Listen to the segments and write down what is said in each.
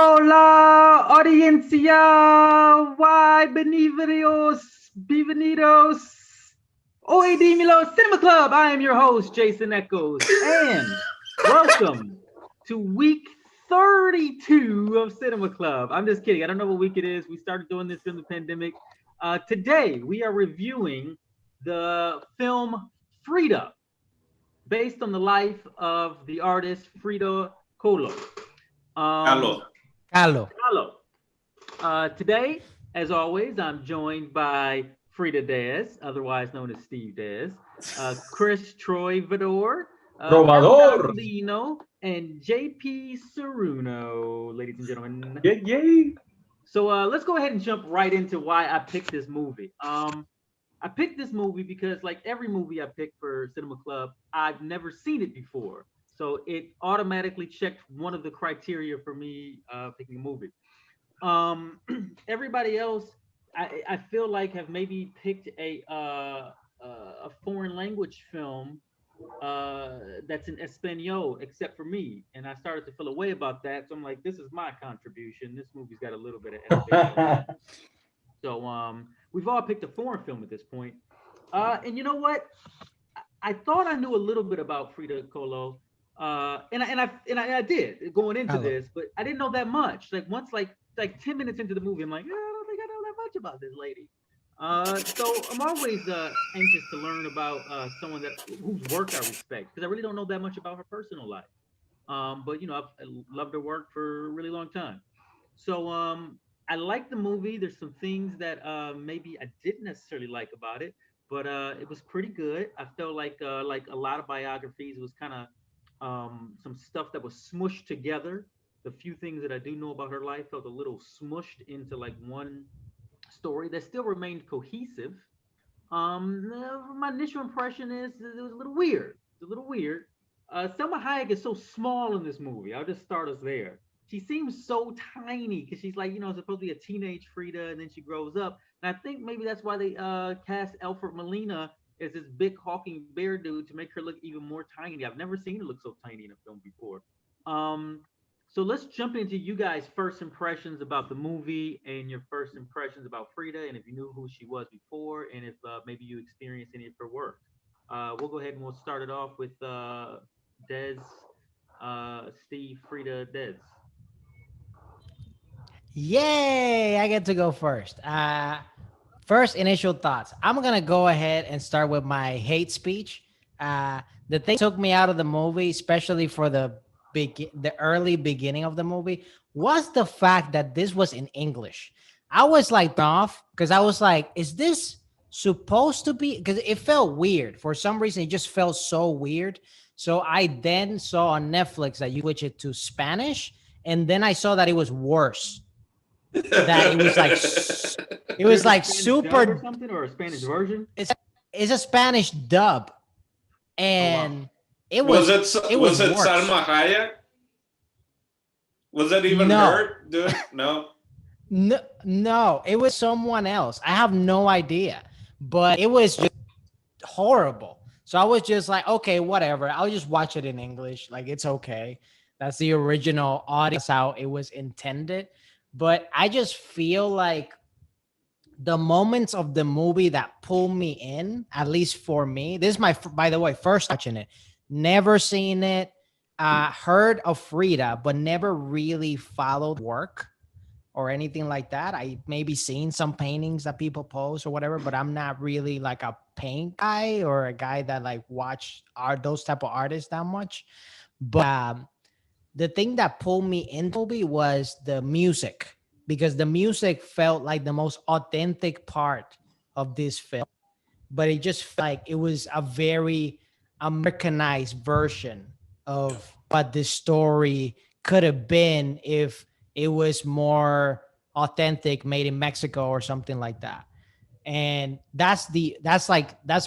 Hola, audiencia, why bienvenidos, hoy dímelo, Cinema Club. I am your host, Jason Echoes, and welcome to week 32 of Cinema Club. I'm just kidding. I don't know what week it is. We started doing this during the pandemic. Today, we are reviewing the film Frida, based on the life of the artist Frida Kahlo. Um, Aló. Carlo. Hello. Today, as always, I'm joined by Frida Dez, otherwise known as Steve Dez, Chris Troy Vidor, Mel Trovador. Daldino, and JP Ceruno, ladies and gentlemen. Yay, yay. So let's go ahead and jump right into why I picked this movie. I picked this movie because, like every movie I pick for Cinema Club, I've never seen it before. So it automatically checked one of the criteria for me picking a movie. Everybody else, I feel like have maybe picked a foreign language film that's in Espanol, except for me, and I started to feel a way about that. So I'm like, this is my contribution. This movie's got a little bit of Espanol. So we've all picked a foreign film at this point. And you know what? I thought I knew a little bit about Frida Kahlo, and I did going into Kahlo. this, but I didn't know that much. Like once, like 10 minutes into the movie, I'm like, I don't think I know that much about this lady. So I'm always anxious to learn about someone that whose work I respect, because I really don't know that much about her personal life. But I loved her work for a really long time. So I like the movie. There's some things that maybe I didn't necessarily like about it, but it was pretty good. I felt like a lot of biographies, it was kind of some stuff that was smushed together. The few things that I do know about her life felt a little smushed into like one story that still remained cohesive. My initial impression is that it was a little weird. It's a little weird. Selma Hayek is so small in this movie. I'll just start us there. She seems so tiny because she's like, supposed to be a teenage Frida, and then she grows up. And I think maybe that's why they cast Alfred Molina as this big hawking bear dude to make her look even more tiny. I've never seen her look so tiny in a film before. Um, so let's jump into you guys' first impressions about the movie and your first impressions about Frida, and if you knew who she was before, and if maybe you experienced any of her work. We'll go ahead and we'll start it off with Des, Steve, Frida, Des. Yay! I get to go first. First initial thoughts. I'm gonna go ahead and start with my hate speech. The thing that took me out of the movie, especially for the early beginning of the movie, was the fact that this was in English. I was like off because I was like, is this supposed to be? Because it felt weird. For some reason, it just felt so weird. So I then saw on Netflix that you switch it to Spanish, and then I saw that it was worse. That it was like Spanish dub or super. something, or a Spanish version. It's a Spanish dub, Oh wow. and it Was was it it was was it worse. Salma Hayek? Was that even No. her, dude? No. No, no, it was someone else. I have no idea, but it was just horrible. So I was just like, okay, whatever. I'll just watch it in English. Like, it's okay. That's the original audience, how it was intended. But I just feel like the moments of the movie that pull me in, at least for me, this is my, by the way, first watching it, never seen it, heard of Frida, but never really followed work or anything like that. I maybe seen some paintings that people post or whatever, but I'm not really like a paint guy or a guy that like watch art, those type of artists that much. But the thing that pulled me into the movie was the music, because the music felt like the most authentic part of this film, but it just felt like it was a very Americanized version of what this story could have been if it was more authentic, made in Mexico or something like that. And that's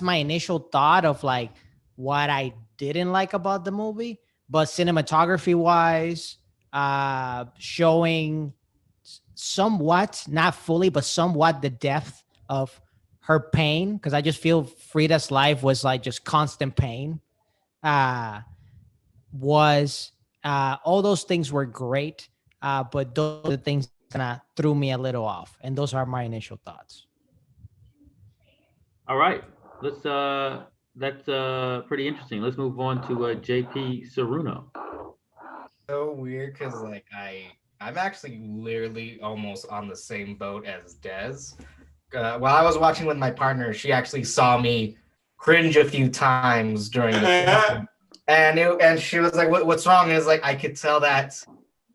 my initial thought of like what I didn't like about the movie. But cinematography wise, showing somewhat, not fully, but somewhat the depth of her pain, because I just feel Frida's life was like just constant pain. Uh, was All those things were great. But those are the things that kind of threw me a little off, and those are my initial thoughts. All right, let's that's pretty interesting. Let's move on to JP Saruno. So weird because like I'm actually literally almost on the same boat as Dez. While I was watching with my partner, she actually saw me cringe a few times during the film, and she was like, "What's wrong?" And it's like I could tell that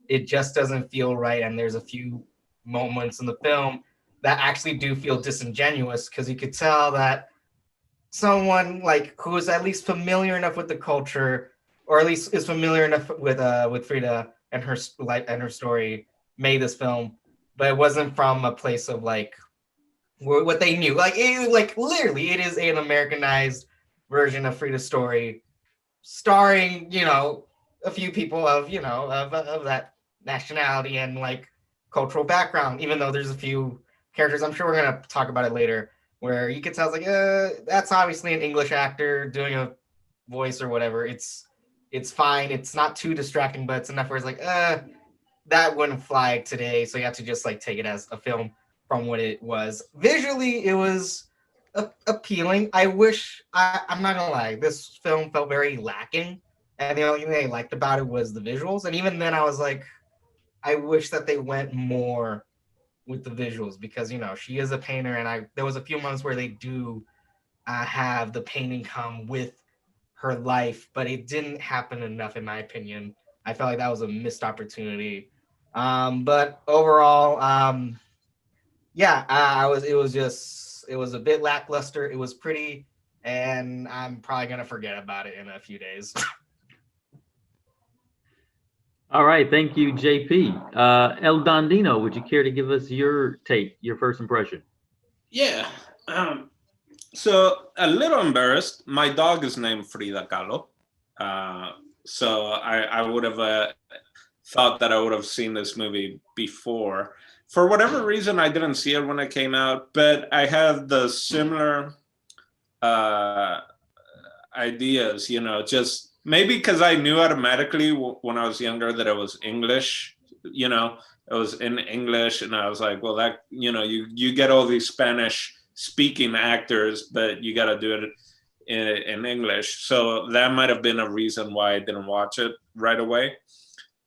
it just doesn't feel right, and there's a few moments in the film that actually do feel disingenuous because you could tell that someone like who is at least familiar enough with the culture, or at least is familiar enough with Frida and her life and her story, made this film, but it wasn't from a place of like what they knew. Like literally, it is an Americanized version of Frida's story, starring a few people of of that nationality and like cultural background. Even though there's a few characters, I'm sure we're gonna talk about it later, where you could tell it's like, that's obviously an English actor doing a voice or whatever. It's fine. It's not too distracting, but it's enough where it's like, that wouldn't fly today. So you have to just like take it as a film from what it was. Visually, it was appealing. I'm not gonna lie, this film felt very lacking. And the only thing I liked about it was the visuals. And even then I was like, I wish that they went more with the visuals because she is a painter, and there was a few moments where they do have the painting come with her life, but it didn't happen enough in my opinion. I felt like that was a missed opportunity. But overall, yeah, it was a bit lackluster. It was pretty, and I'm probably gonna forget about it in a few days. All right, thank you, JP. El Dondino, would you care to give us your take, your first impression? Yeah. So a little embarrassed. My dog is named Frida Kahlo. So I would have thought that I would have seen this movie before. For whatever reason, I didn't see it when it came out, but I had the similar ideas, just maybe because I knew automatically when I was younger that it was English, it was in English, and I was like, well, that, you get all these Spanish speaking actors, but you got to do it in English. So that might have been a reason why I didn't watch it right away.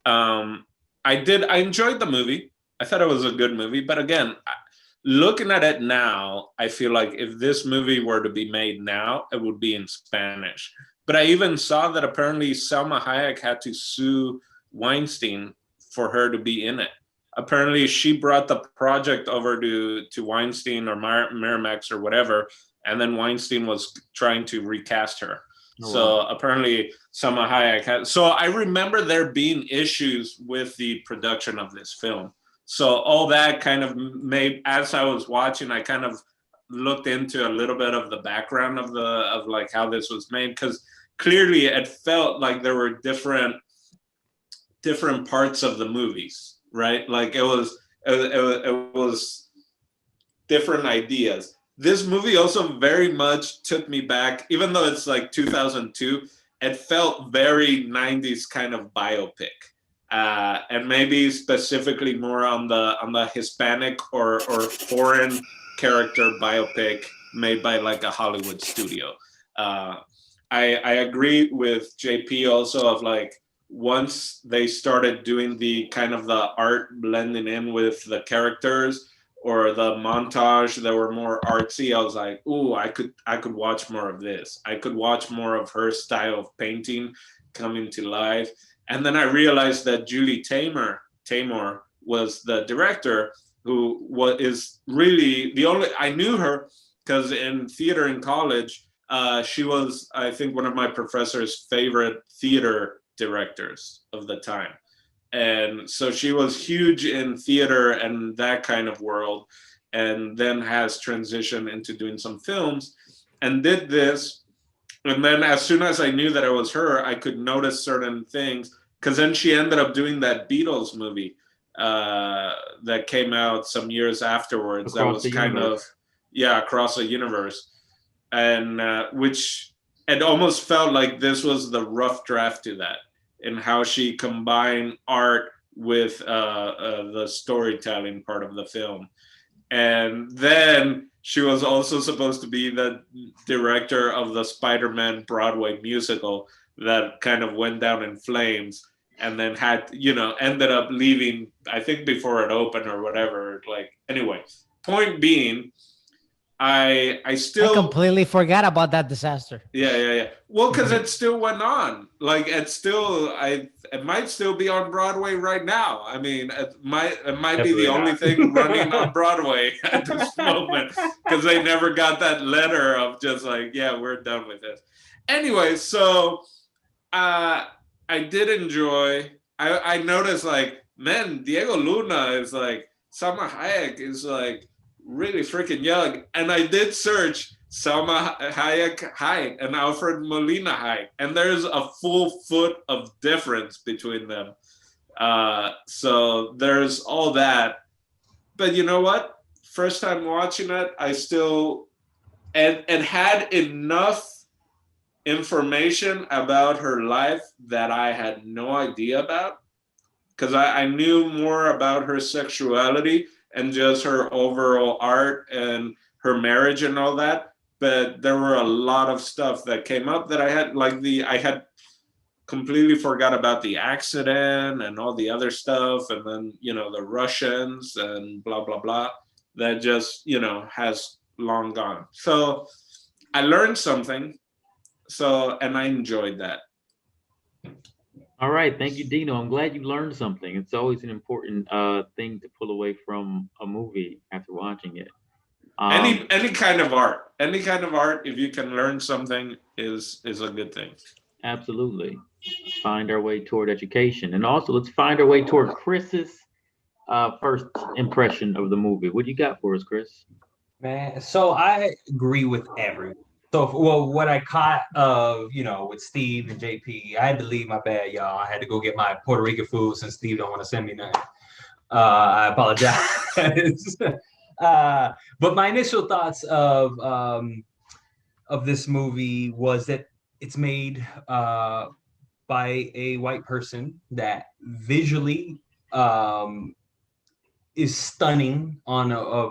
I enjoyed the movie. I thought it was a good movie, but again, looking at it now, I feel like if this movie were to be made now, it would be in Spanish. But I even saw that apparently Salma Hayek had to sue Weinstein for her to be in it. Apparently, she brought the project over to Weinstein or Miramax or whatever, and then Weinstein was trying to recast her. Oh, so wow. Apparently, Salma Hayek had. So I remember there being issues with the production of this film. So all that kind of made, as I was watching, I kind of looked into a little bit of the background of like how this was made, because clearly it felt like there were different parts of the movies, right? Like it was different ideas. This movie also very much took me back, even though it's like 2002, it felt very 90s kind of biopic. And maybe specifically more on the Hispanic or foreign character biopic made by like a Hollywood studio. I agree with JP also of like, once they started doing the kind of the art blending in with the characters or the montage that were more artsy, I was like, ooh, I could watch more of this. I could watch more of her style of painting coming to life. And then I realized that Julie Taymor was the director, who is really the only, I knew her because in theater in college, she was, I think, one of my professor's favorite theater directors of the time. And so she was huge in theater and that kind of world, and then has transitioned into doing some films and did this. And then as soon as I knew that it was her, I could notice certain things, because then she ended up doing that Beatles movie that came out some years afterwards. Across that was kind universe. Across the universe. And which it almost felt like this was the rough draft to that, in how she combined art with the storytelling part of the film. And then she was also supposed to be the director of the Spider-Man Broadway musical that kind of went down in flames, and then had, ended up leaving, I think before it opened or whatever. Like, anyway, point being, I still completely forgot about that disaster. Yeah. Well, because it still went on. Like, it might still be on Broadway right now. I mean, it might be the only thing running on Broadway at this moment, because they never got that letter of just like, yeah, we're done with this. Anyway, so I did enjoy. I noticed, like, man, Diego Luna is like, Salma Hayek is like really freaking young, and I did search Salma Hayek height and Alfred Molina height, and there's a full foot of difference between them. So there's all that. But you know what? First time watching it, I still and had enough information about her life that I had no idea about, because I knew more about her sexuality and just her overall art and her marriage and all that. But there were a lot of stuff that came up that I had completely forgot about, the accident and all the other stuff. And then, the Russians and blah, blah, blah, that just, has long gone. So I learned something. And I enjoyed that. All right, thank you, Dino. I'm glad you learned something. It's always an important thing to pull away from a movie after watching it. Any kind of art, if you can learn something, is a good thing. Absolutely. Find our way toward education, and also let's find our way toward Chris's first impression of the movie. What do you got for us, Chris? Man, so I agree with everyone. So, what I caught of, with Steve and JP, I had to leave, my bad, y'all. I had to go get my Puerto Rican food since Steve don't want to send me nothing. I apologize. But my initial thoughts of this movie was that it's made by a white person that visually is stunning on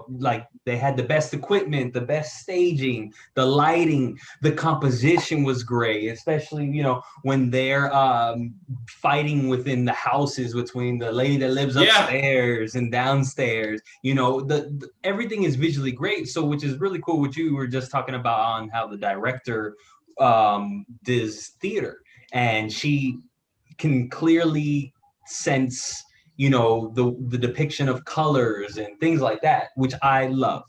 like, they had the best equipment, the best staging, the lighting, the composition was great, especially, when they're fighting within the houses between the lady that lives upstairs and downstairs. Everything is visually great. So, which is really cool, what you were just talking about on how the director does theater, and she can clearly sense the depiction of colors and things like that, which I love.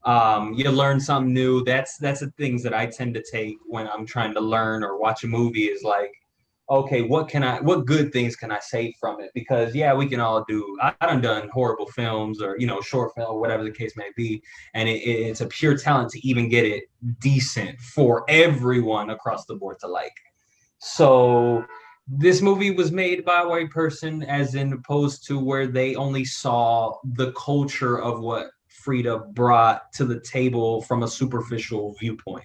You learn something new. That's the things that I tend to take when I'm trying to learn or watch a movie, is like, okay, what good things can I say from it? Because we can all do, I done horrible films or, short film, whatever the case may be. And it's a pure talent to even get it decent for everyone across the board to like. So this movie was made by a white person, as in opposed to where they only saw the culture of what Frida brought to the table from a superficial viewpoint.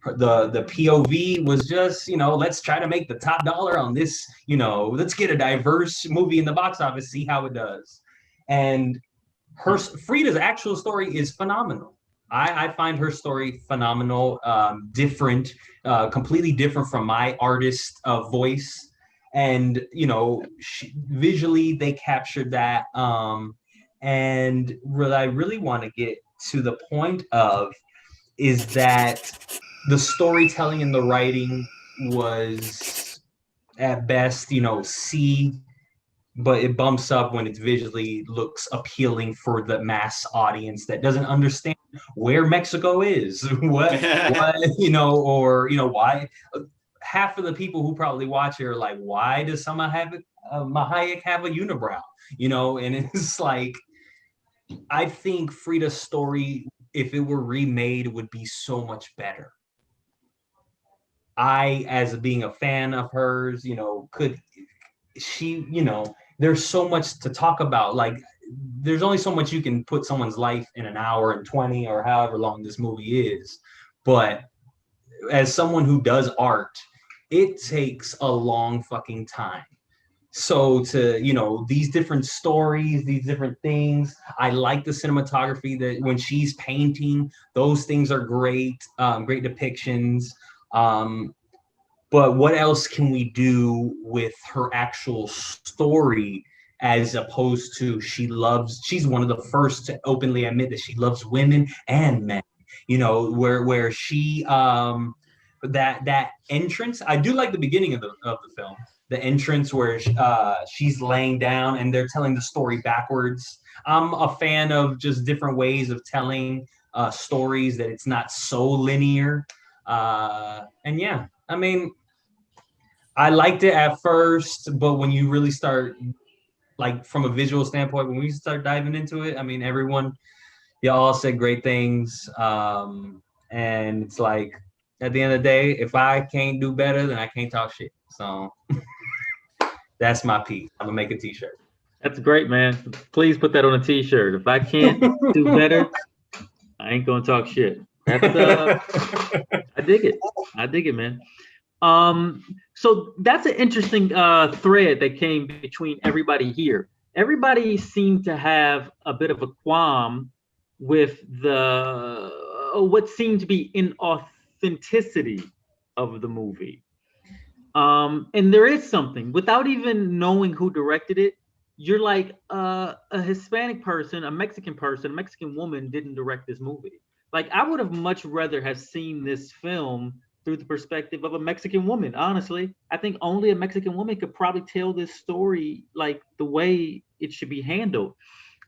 The POV was just, let's try to make the top dollar on this, let's get a diverse movie in the box office, see how it does. And Frida's actual story is phenomenal. I find her story phenomenal, different, completely different from my artist voice. And, visually they captured that. And what I really want to get to the point of is that the storytelling and the writing was at best, C, but it bumps up when it visually looks appealing for the mass audience that doesn't understand where Mexico is, what or why. Half of the people who probably watch it are like, why does Salma Hayek have a unibrow? And it's like, I think Frida's story, if it were remade, would be so much better. I, as being a fan of hers, there's so much to talk about. Like, there's only so much you can put someone's life in an hour and 20 or however long this movie is. But as someone who does art, it takes a long fucking time. So to, these different stories, these different things, I like the cinematography that when she's painting, those things are great, great depictions. But what else can we do with her actual story, as opposed to she's one of the first to openly admit that she loves women and men, where she, that entrance, I do like the beginning of the film, the entrance where she's laying down and they're telling the story backwards. I'm a fan of just different ways of telling stories, that it's not so linear. And yeah, I mean, I liked it at first, but when you really start, like, from a visual standpoint, when we start diving into it, I mean, y'all all said great things. And it's like, at the end of the day, if I can't do better, then I can't talk shit. So that's my piece. I'm gonna make a t-shirt. That's great, man. Please put that on a t-shirt. If I can't do better, I ain't gonna talk shit. That's I dig it. I dig it, man. So that's an interesting thread that came between everybody here. Everybody seemed to have a bit of a qualm with the what seemed to be inauthenticity of the movie. And there is something, without even knowing who directed it, you're like, a Hispanic person, a Mexican woman didn't direct this movie. Like, I would have much rather have seen this film through the perspective of a Mexican woman. Honestly, I think only a Mexican woman could probably tell this story like the way it should be handled.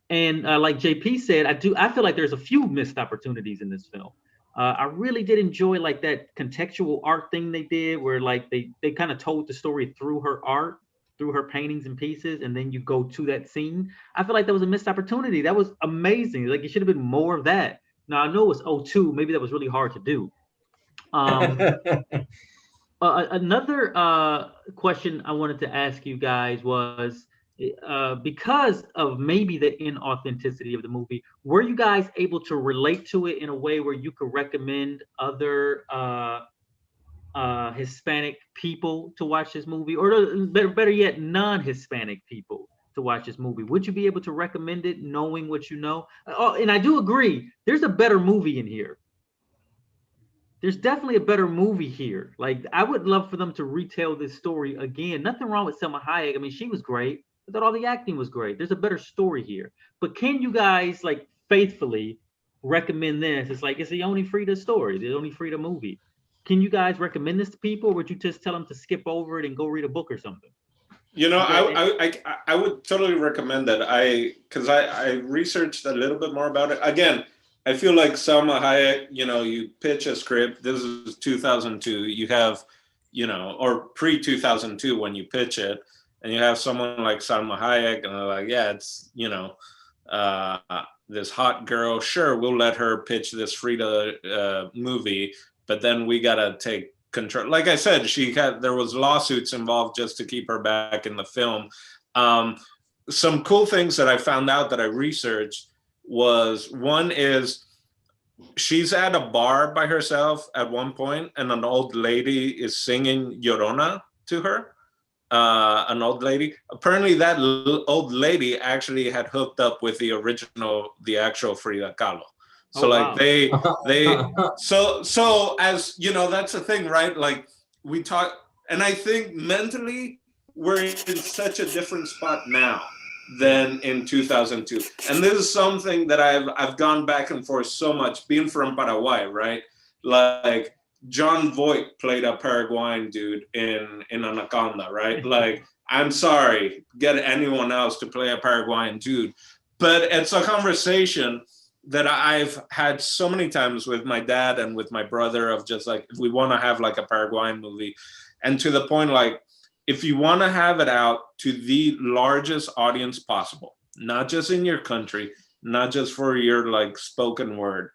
And like JP said, I feel like there's a few missed opportunities in this film. I really did enjoy like that contextual art thing they did, where like they kind of told the story through her art, through her paintings and pieces, and then you go to that scene. I feel like that was a missed opportunity. That was amazing. Like, it should have been more of that. Now, I know it was '02. Maybe that was really hard to do. Um, Another question I wanted to ask you guys was, because of maybe the inauthenticity of the movie, were you guys able to relate to it in a way where you could recommend other Hispanic people to watch this movie, or better yet, non-Hispanic people to watch this movie? Would you be able to recommend it, knowing what you know? Oh, and I do agree, there's a better movie in here. There's definitely a better movie here. Like, I would love for them to retell this story again. Nothing wrong with Salma Hayek. I mean, she was great. I thought all the acting was great. There's a better story here. But can you guys like faithfully recommend this? It's like, it's the only Frida story, the only Frida movie. Can you guys recommend this to people, or would you just tell them to skip over it and go read a book or something? I would totally recommend that. Because I researched a little bit more about it. Again, I feel like Salma Hayek, you pitch a script. This is 2002. You have, or pre-2002 when you pitch it, and you have someone like Salma Hayek, and they're like, yeah, it's, this hot girl. Sure, we'll let her pitch this Frida movie, but then we gotta take control. Like I said, there was lawsuits involved just to keep her back in the film. Some cool things that I found out that I researched was, one is she's at a bar by herself at one point, and an old lady is singing Llorona to her. An old lady. Apparently, that old lady actually had hooked up with the actual Frida Kahlo. So wow. so as that's the thing, right? Like, we talk, and I think mentally we're in such a different spot now than in 2002. And this is something that I've gone back and forth so much, being from Paraguay, right? Like, John Voight played a Paraguayan dude in Anaconda, right? Like, I'm sorry, get anyone else to play a Paraguayan dude. But it's a conversation that I've had so many times with my dad and with my brother, of just like, if we want to have like a Paraguayan movie, and to the point, like, if you want to have it out to the largest audience possible, not just in your country, not just for your like spoken word,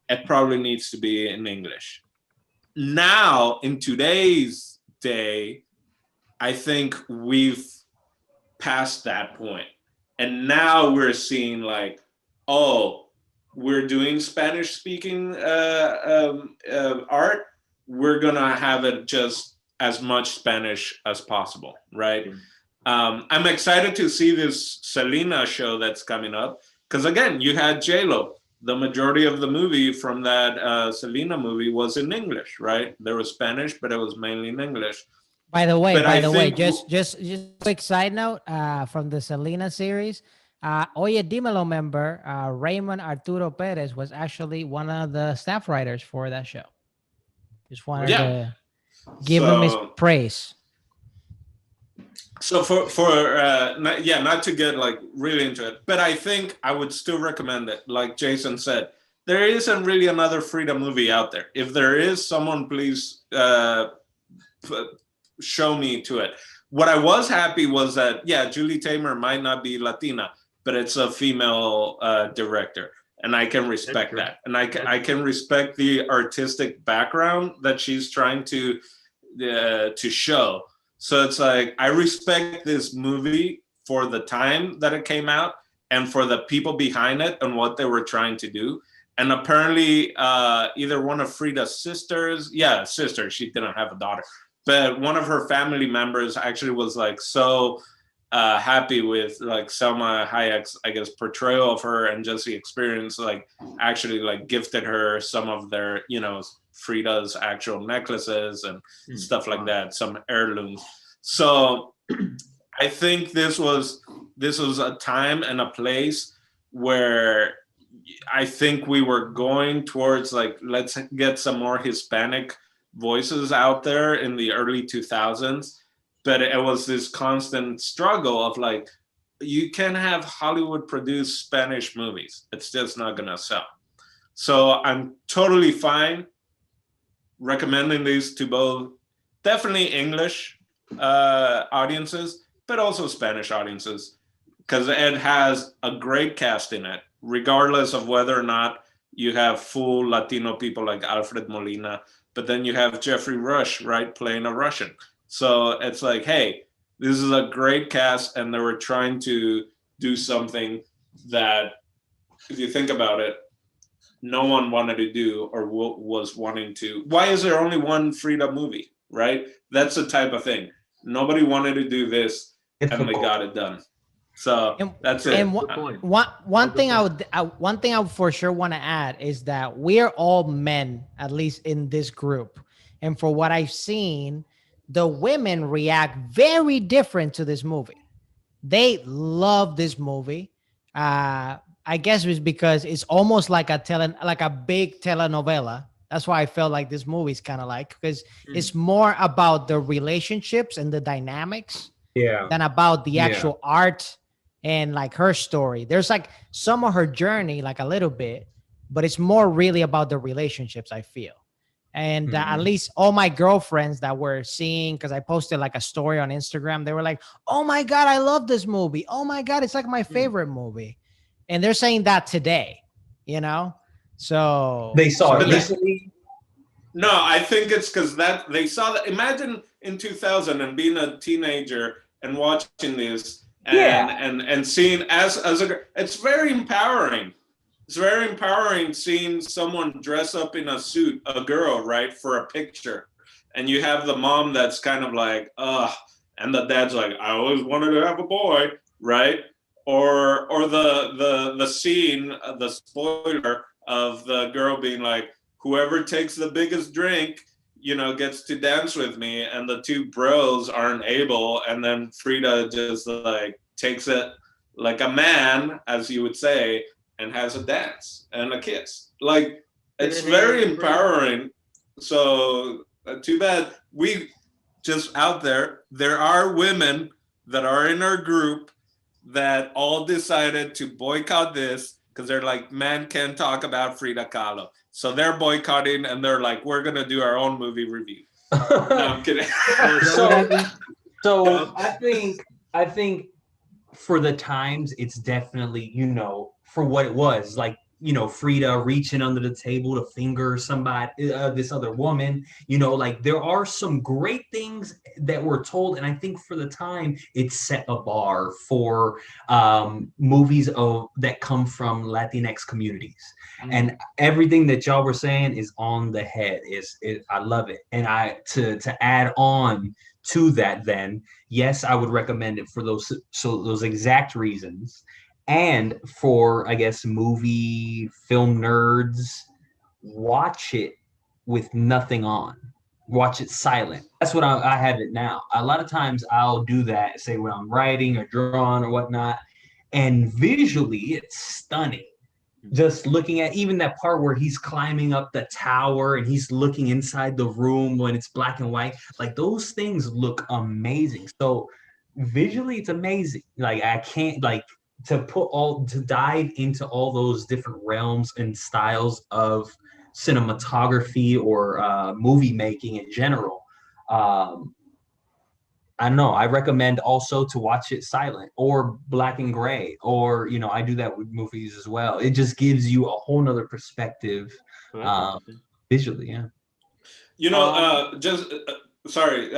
it probably needs to be in English. Now, in today's day, I think we've passed that point. And now we're seeing like, oh, we're doing Spanish speaking art. We're going to have it just as much Spanish as possible, right? I'm excited to see this Selena show that's coming up because again, you had J-Lo. The majority of the movie from that Selena movie was in English, right? There was Spanish, but it was mainly in English. By the way, But I think just quick side note from the Selena series. Oye Dímelo member Raymond Arturo Perez was actually one of the staff writers for that show. Just wanted Yeah. to give him his praise. So not to get like really into it, but I think I would still recommend it. Like Jason said, there isn't really another Frida movie out there. If there is, someone please show me to it. What I was happy was that Julie Taymor might not be Latina, but it's a female director, and I can respect that, and I can respect the artistic background that she's trying to show. So it's like, I respect this movie for the time that it came out and for the people behind it and what they were trying to do. And apparently either one of Frida's sisters, sister, she didn't have a daughter, but one of her family members actually was like so happy with like Salma Hayek's, I guess, portrayal of her and just the experience, like actually like gifted her some of their, Frida's actual necklaces and stuff like that, some heirlooms. So I think this was a time and a place where I think we were going towards like, let's get some more Hispanic voices out there in the early 2000s. But it was this constant struggle of like, you can have Hollywood produce Spanish movies. It's just not gonna sell. So I'm totally fine recommending these to both definitely English audiences, but also Spanish audiences, because it has a great cast in it, regardless of whether or not you have full Latino people like Alfred Molina, but then you have Jeffrey Rush, right, playing a Russian. So it's like, hey, this is a great cast, and they were trying to do something that, if you think about it, no one wanted to do or was wanting to. Why is there only one Frida movie, right? That's the type of thing. Nobody wanted to do this, and they got it done. So that's it. And one thing I would for sure want to add is that we're all men, at least in this group. And for what I've seen, the women react very different to this movie. They love this movie. I guess it was because it's almost like a big telenovela. That's why I felt like this movie is kind of like, because it's more about the relationships and the dynamics than about the actual art and like her story. There's like some of her journey, like a little bit, but it's more really about the relationships, I feel. And at least all my girlfriends that were seeing, because I posted like a story on Instagram, they were like, oh my God, I love this movie. Oh my God, it's like my favorite movie. And they're saying that today, So they saw it recently. No, I think it's because that they saw that. Imagine in 2000 and being a teenager and watching this and seeing as a, it's very empowering. It's very empowering seeing someone dress up in a suit, a girl, right, for a picture. And you have the mom that's kind of like, and the dad's like, I always wanted to have a boy, right? Or the scene, the spoiler of the girl being like, whoever takes the biggest drink, gets to dance with me, and the two bros aren't able, and then Frida just like takes it like a man, as you would say, and has a dance and a kiss. Like, it's very empowering. So too bad we just out there are women that are in our group that all decided to boycott this because they're like, men can't talk about Frida Kahlo. So they're boycotting, and they're like, we're going to do our own movie review. No, I'm kidding. So I think for the times, it's definitely, for what it was, like, Frida reaching under the table to finger somebody, this other woman, like there are some great things that were told. And I think for the time, it set a bar for movies that come from Latinx communities. And everything that y'all were saying is on the head. I love it. And to add on to that, then yes, I would recommend it for those exact reasons. And for, I guess, movie film nerds, watch it with nothing on. Watch it silent. That's what I have it now. A lot of times I'll do that, say when I'm writing or drawing or whatnot, and visually it's stunning. Just looking at even that part where he's climbing up the tower and he's looking inside the room when it's black and white, like those things look amazing. So visually it's amazing. Like I can't, like, to dive into all those different realms and styles of cinematography or movie making in general. I don't know. I recommend also to watch it silent or black and gray, or, you know, I do that with movies as well. It just gives you a whole nother perspective visually. Yeah. You know, sorry,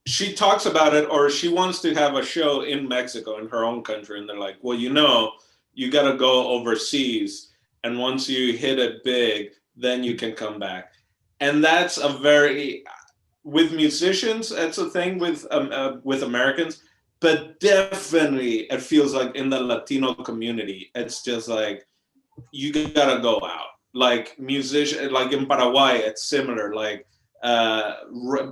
she talks about it, or she wants to have a show in Mexico, in her own country. And they're like, well, you know, you got to go overseas. And once you hit it big, then you can come back. And that's a very, with musicians, that's a thing with Americans, but definitely it feels like in the Latino community, it's just like, you gotta go out. Like musician, like in Paraguay, it's similar. Like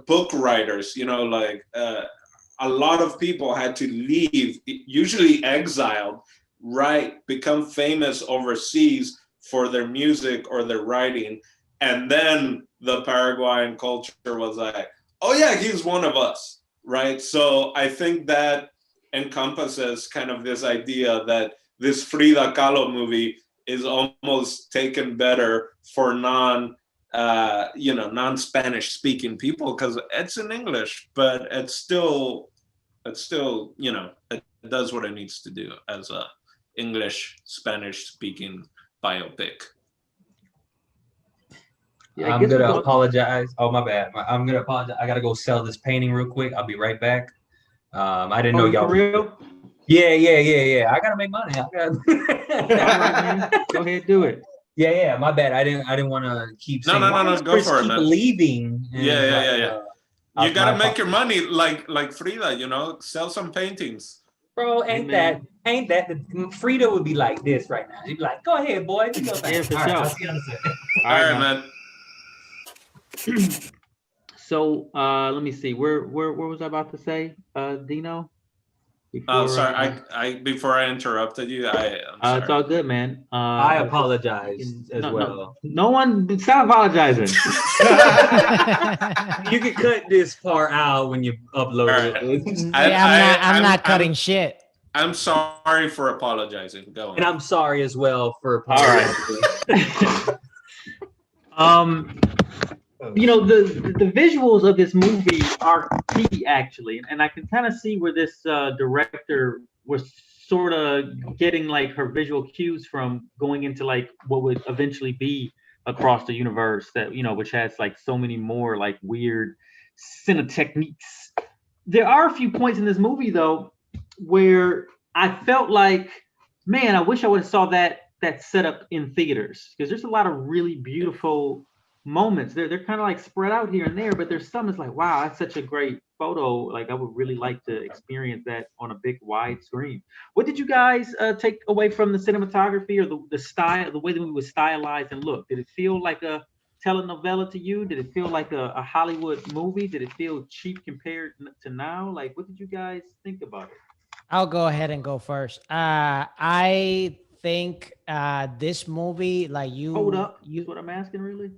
book writers, you know, like a lot of people had to leave, usually exiled, become famous overseas for their music or their writing. And then the Paraguayan culture was like, oh yeah, he's one of us, right? So I think that encompasses kind of this idea that this Frida Kahlo movie is almost taken better for non-Spanish speaking people, because it's in English, but it's still, you know, it does what it needs to do as a English, Spanish speaking biopic. Yeah, I'm gonna apologize. Oh, my bad. I'm gonna apologize. I gotta go sell this painting real quick. I'll be right back. I didn't know y'all. For real? Yeah. I gotta make money. All right, man. Go ahead, do it. Yeah. My bad. I didn't want to keep saying. No. Go for it, man. Leaving. Yeah. You gotta make your money like Frida. You know, sell some paintings. Bro, ain't that Frida would be like this right now. She'd be like, "Go ahead, boy. Do your thing." Yeah, for All right, sure. I'll see you in a second. All right, man. So let me see. Where was I about to say, Dino? Sorry, before I interrupted you, I'm sorry. It's all good, man. I apologize as well. No one, stop apologizing. You can cut this part out when you upload it. I'm not cutting shit. I'm sorry for apologizing. Go on. And I'm sorry as well for apologizing. You know, the visuals of this movie are key, actually, and I can kind of see where this director was sort of getting like her visual cues from, going into like what would eventually be Across the Universe, that, you know, which has like so many more like weird cine techniques. There are a few points in this movie though where I felt like, man, I wish I would have saw that setup in theaters, because there's a lot of really beautiful moments. They're kind of like spread out here and there, but there's some it's like, wow, that's such a great photo. Like I would really like to experience that on a big wide screen. What did you guys take away from the cinematography or the style, the way the movie was stylized and looked? Did it feel like a telenovela to you? Did it feel like a Hollywood movie? Did it feel cheap compared to now? Like, what did you guys think about it? I'll go ahead and go first. I think this movie, like Hold up. That's what I'm asking, really.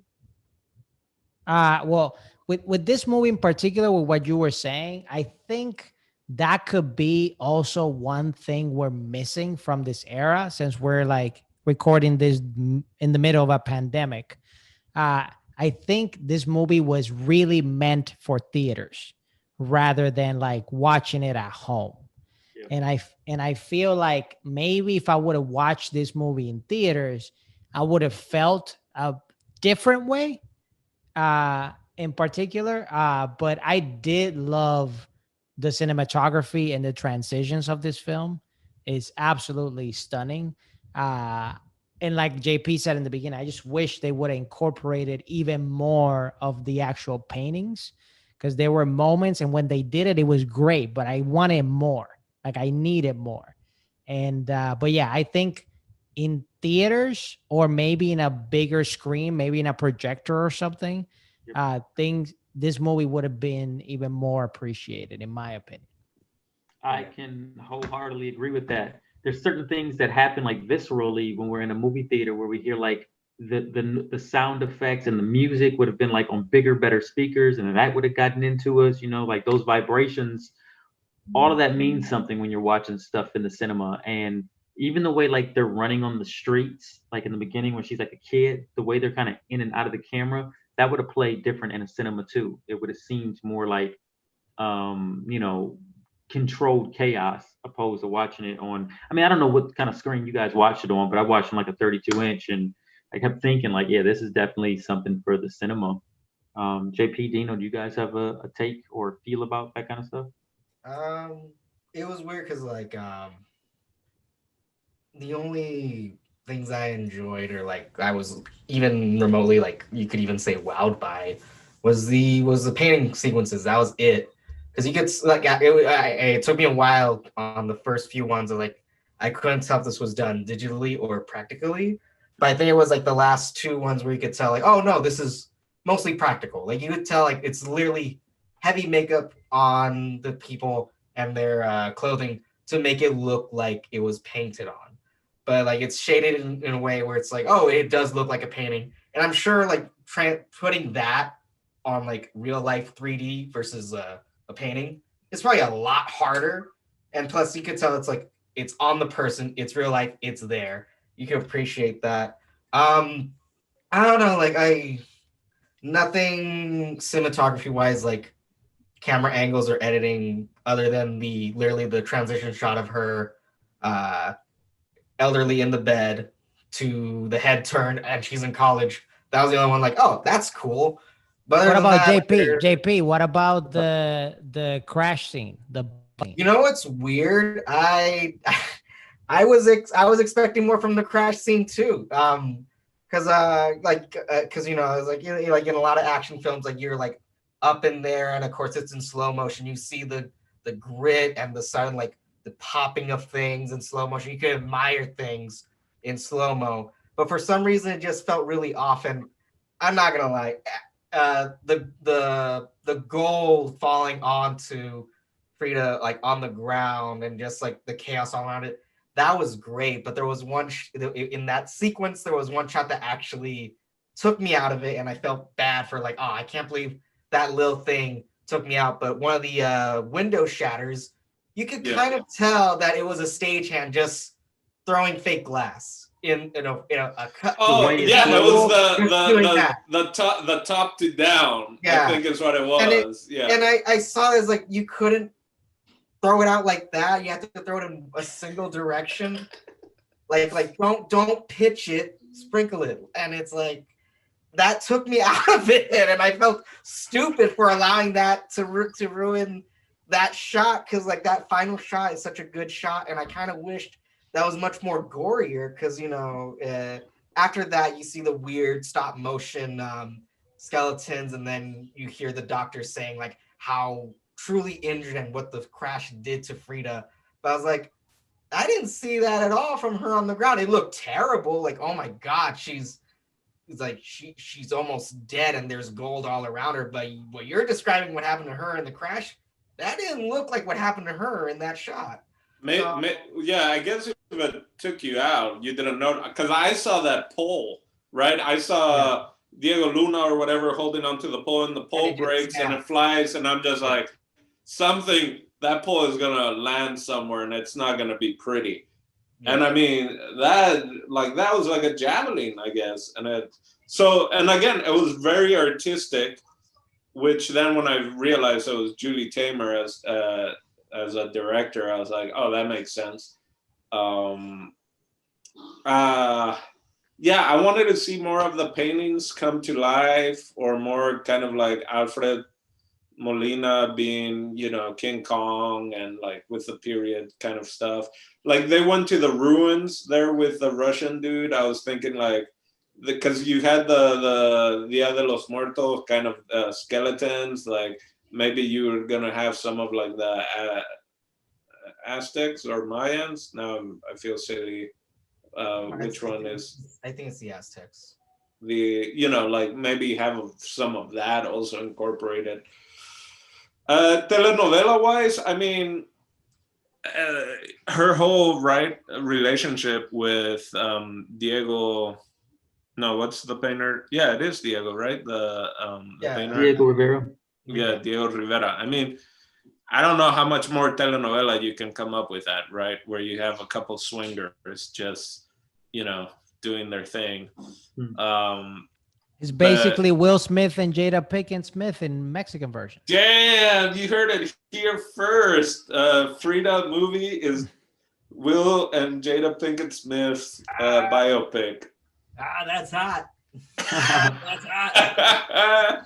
Well, with this movie in particular, with what you were saying, I think that could be also one thing we're missing from this era, since we're like recording this in the middle of a pandemic. I think this movie was really meant for theaters rather than like watching it at home. Yeah. And I feel like maybe if I would have watched this movie in theaters, I would have felt a different way. In particular, but I did love the cinematography and the transitions of this film. It's absolutely stunning. And like JP said in the beginning, I just wish they would have incorporated even more of the actual paintings, because there were moments, and when they did it, it was great, but I wanted more. Like I needed more. And but yeah, I think in theaters or maybe in a bigger screen, maybe in a projector or something, this movie would have been even more appreciated, in my opinion. I can wholeheartedly agree with that. There's certain things that happen like viscerally when we're in a movie theater where we hear like the sound effects and the music would have been like on bigger, better speakers, and that would have gotten into us, like those vibrations. All of that means something when you're watching stuff in the cinema. And even the way like they're running on the streets, like in the beginning when she's like a kid, the way they're kind of in and out of the camera, that would have played different in a cinema too. It would have seemed more like controlled chaos opposed to watching it on. I mean, I don't know what kind of screen you guys watched it on, but I watched on like a 32-inch, and I kept thinking like, yeah, this is definitely something for the cinema. JP, Dino, do you guys have a take or feel about that kind of stuff? It was weird because like the only things I enjoyed or like I was even remotely like you could even say wowed by was the painting sequences. That was it. Because you could like it took me a while on the first few ones of like I couldn't tell if this was done digitally or practically, but I think it was like the last two ones where you could tell like, oh no, this is mostly practical. Like you could tell like it's literally heavy makeup on the people and their clothing to make it look like it was painted on, but like it's shaded in a way where it's like, oh, it does look like a painting. And I'm sure like putting that on like real life 3D versus a painting, it's probably a lot harder. And plus you could tell it's like it's on the person, it's real life, it's there. You can appreciate that. I don't know, like nothing cinematography wise, like camera angles or editing other than literally the transition shot of her elderly in the bed to the head turn and she's in college. That was the only one like, oh, that's cool. But what about that, JP? JP, what about the crash scene? You know what's weird? I was expecting more from the crash scene too. Because I was like like in a lot of action films, like you're like up in there, and of course it's in slow motion. You see the grit and the sudden like the popping of things in slow motion. You can admire things in slow mo, but for some reason it just felt really off. And I'm not gonna lie. The gold falling onto Frida like on the ground and just like the chaos all around it, that was great. But there was one in that sequence, there was one shot that actually took me out of it, and I felt bad for like, oh, I can't believe that little thing took me out. But one of the window shatters, you could kind of tell that it was a stagehand just throwing fake glass in a cut. Oh yeah, it was the top to down. Yeah. I think is what it was. And I saw it as like you couldn't throw it out like that. You have to throw it in a single direction. Like don't pitch it, sprinkle it. And it's like that took me out of it, and I felt stupid for allowing that to ruin that shot, because like that final shot is such a good shot, and I kind of wished that was much more gorier, because after that you see the weird stop motion skeletons, and then you hear the doctor saying like how truly injured and what the crash did to Frida. But I was like, I didn't see that at all from her on the ground. It looked terrible. Like, oh my God, she's almost dead and there's gold all around her. But what you're describing, what happened to her in the crash, that didn't look like what happened to her in that shot. Yeah, I guess if it took you out, you didn't know, because I saw that pole, right? I saw Diego Luna or whatever holding onto the pole, and the pole breaks and it flies, and I'm just like, that pole is gonna land somewhere and it's not gonna be pretty. Yeah. And I mean that was like a javelin, I guess. And again, it was very artistic, which then when I realized it was Julie Taymor as a director, I was like, oh, that makes sense. Yeah, I wanted to see more of the paintings come to life, or more kind of like Alfred Molina being, King Kong, and like with the period kind of stuff. Like they went to the ruins there with the Russian dude. I was thinking like, because you had the Dia de los Muertos kind of skeletons, like maybe you're gonna have some of like the Aztecs or Mayans. Now I feel silly. Which one is I think it's the Aztecs. the, like maybe have some of that also incorporated. Telenovela wise, I mean, her whole relationship with Diego. No, what's the painter? Yeah, it is Diego, right? The painter. Diego Rivera. Yeah, Diego Rivera. I mean, I don't know how much more telenovela you can come up with that, right? Where you have a couple swingers just, doing their thing. It's basically Will Smith and Jada Pinkett Smith in Mexican version. Damn, you heard it here first. Frida Movie is Will and Jada Pinkett Smith's biopic. That's hot. That's hot.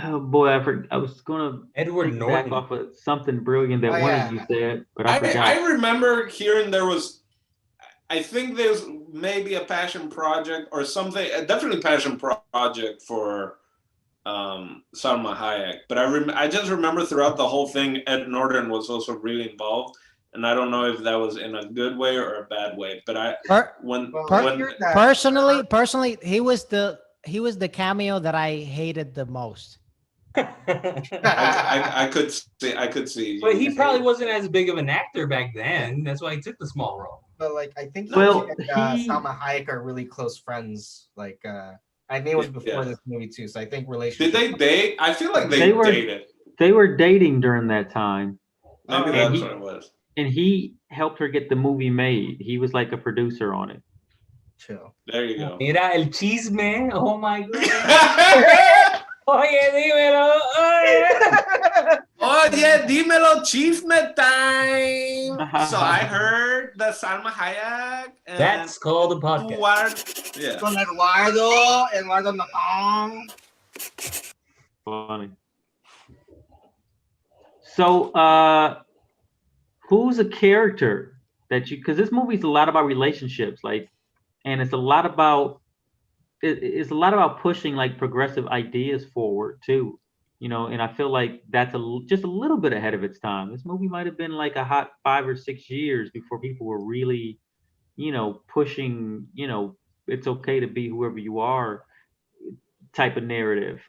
Oh boy, I was gonna Edward think Norton. back off of something brilliant that one of you said, but I I forgot. remember hearing there was, I think there's maybe a passion project or something, definitely passion project for Salma Hayek. But I just remember throughout the whole thing, Ed Norton was also really involved, and I don't know if that was in a good way or a bad way. But Personally, he was the cameo that I hated the most. I could see. But he probably wasn't as big of an actor back then. That's why he took the small role. But like, I think Well, Salma Hayek are really close friends. Like, I think it was before this movie too. So I think relationship. Did they date? I feel like they dated. They were dating during that time, Maybe that's what it was. and he helped her get the movie made. He was like a producer on it. Chill. There you go. Mira el chisme. Oh my god. Oye, dímelo. Oye, dímelo, chisme time. So I heard that Salma Hayek. And That's called a podcast. Yeah. Con Eduardo Nathan. Funny. So, who's a character that because this movie's a lot about relationships, and it's a lot about pushing like progressive ideas forward too, and I feel like that's just a little bit ahead of its time. This movie might have been like a hot 5 or 6 years before people were really, pushing, it's okay to be whoever you are type of narrative.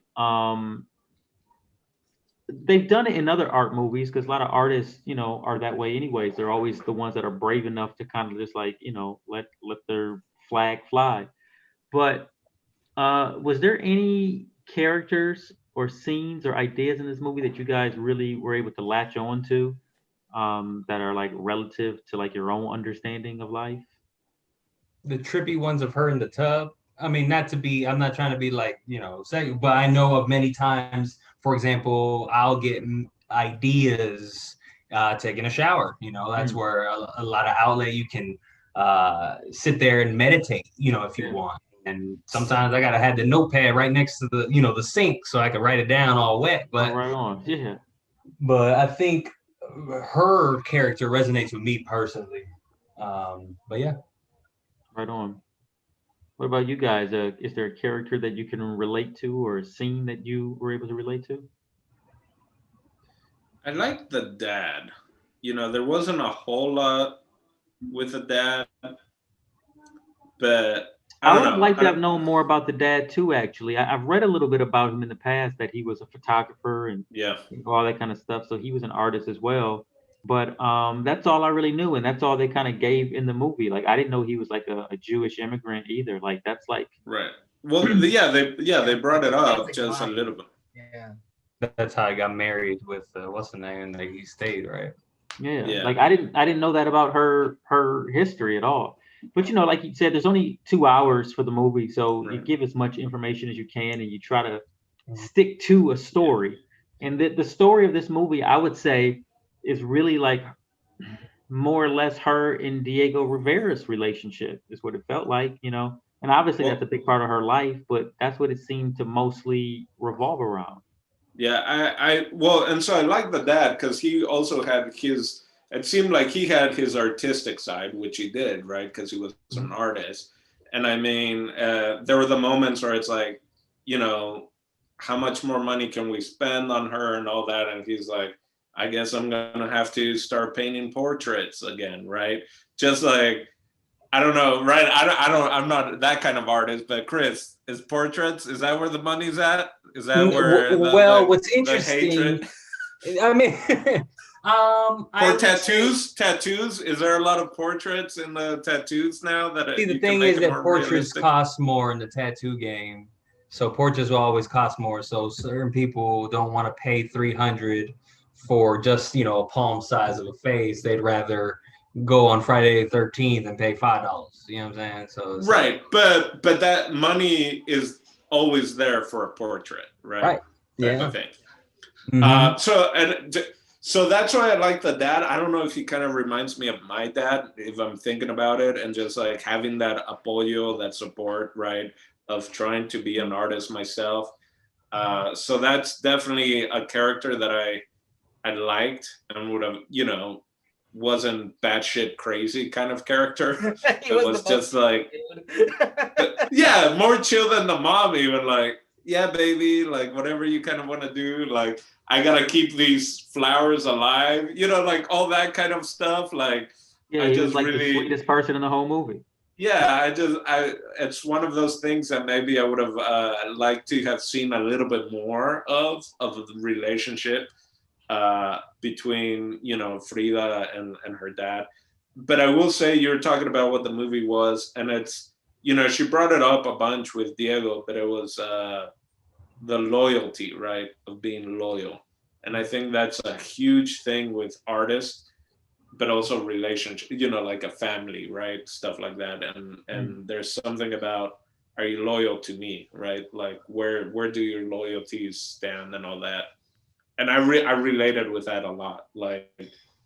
They've done it in other art movies because a lot of artists, are that way anyways. They're always the ones that are brave enough to kind of just like, let their flag fly. But was there any characters or scenes or ideas in this movie that you guys really were able to latch on to that are like relative to like your own understanding of life? The trippy ones of her in the tub. I mean, I'm not trying to be like, but I know of many times, for example, I'll get ideas taking a shower. That's where a lot of outlet you can sit there and meditate, if you want. And sometimes I gotta have the notepad right next to the, the sink so I can write it down all wet. But right on, yeah. But I think her character resonates with me personally. But yeah. Right on. What about you guys? Is there a character that you can relate to or a scene that you were able to relate to? I like the dad. There wasn't a whole lot with the dad, but I would like to have known more about the dad too. Actually, I've read a little bit about him in the past that he was a photographer and all that kind of stuff. So he was an artist as well. But that's all I really knew, and that's all they kind of gave in the movie. Like I didn't know he was like a Jewish immigrant either. Like that's like right. Well, they brought it up just a little bit. Yeah. That's how I got married with what's the name, and he stayed, right? Yeah. Like I didn't know that about her history at all. But like you said, there's only 2 hours for the movie, so you give as much information as you can, and you try to stick to a story. And the story of this movie, I would say, is really like more or less her and Diego Rivera's relationship is what it felt like, and obviously that's a big part of her life, but that's what it seemed to mostly revolve around. Yeah, and so I like the dad because he also had it seemed like he had his artistic side, which he did, right? Because he was an artist. And I mean, there were the moments where it's like, you know, how much more money can we spend on her and all that? And he's like, I guess I'm gonna have to start painting portraits again, right? Just like, I don't know, right? I'm not that kind of artist, but Chris, is portraits, is that where the money's at? Is that where what's the interesting, hatred? I mean, For tattoos, is there a lot of portraits in the tattoos now that see, the you can thing make is it that more portraits realistic? cost more in the tattoo game. So portraits will always cost more. So certain people don't want to pay 300 for just, you know, a palm size of a face. They'd rather go on Friday the 13th and pay $5. You know what I'm saying? So it's Right, but that money is always there for a portrait, right? right. Type Yeah. of thing. Mhm. So that's why I like the dad. I don't know if he kind of reminds me of my dad, if I'm thinking about it, and just like having that apoyo, that support, right, of trying to be an artist myself. So that's definitely a character that I liked and would have, you know, wasn't batshit crazy kind of character. He It was was the most just like, dude. yeah, more chill than the mom, even like, yeah, baby, like whatever you kind of want to do, like I gotta keep these flowers alive, you know, like all that kind of stuff. Like Yeah, I he was just like the really, sweetest person in the whole movie. yeah, it's one of those things that maybe I would have liked to have seen a little bit more of the relationship between, you know, Frida and her dad. But I will say, you're talking about what the movie was, and it's, you know, she brought it up a bunch with Diego, but it was the loyalty, right, of being loyal. And I think that's a huge thing with artists, but also relationship, you know, like a family, right, stuff like that. And there's something about, are you loyal to me, right? Like where do your loyalties stand and all that. And I related with that a lot. Like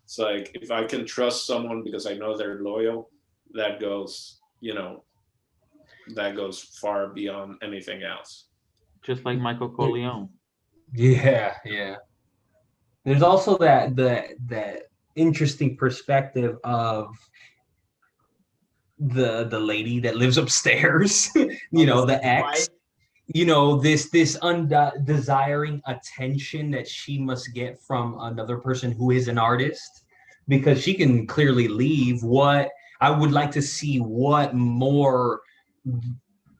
it's like, if I can trust someone because I know they're loyal, that goes, you know, that goes far beyond anything else. Just like Michael Corleone. Yeah, yeah. There's also that interesting perspective of the lady that lives upstairs, you know, the ex, you know, this desiring attention that she must get from another person who is an artist, because she can clearly leave. What I would like to see, what more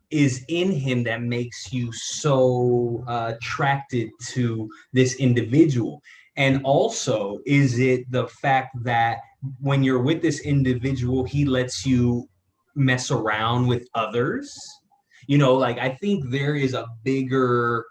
is in him that makes you so attracted to this individual. And also, is it the fact that when you're with this individual, he lets you mess around with others? You know, like, I think there is a bigger,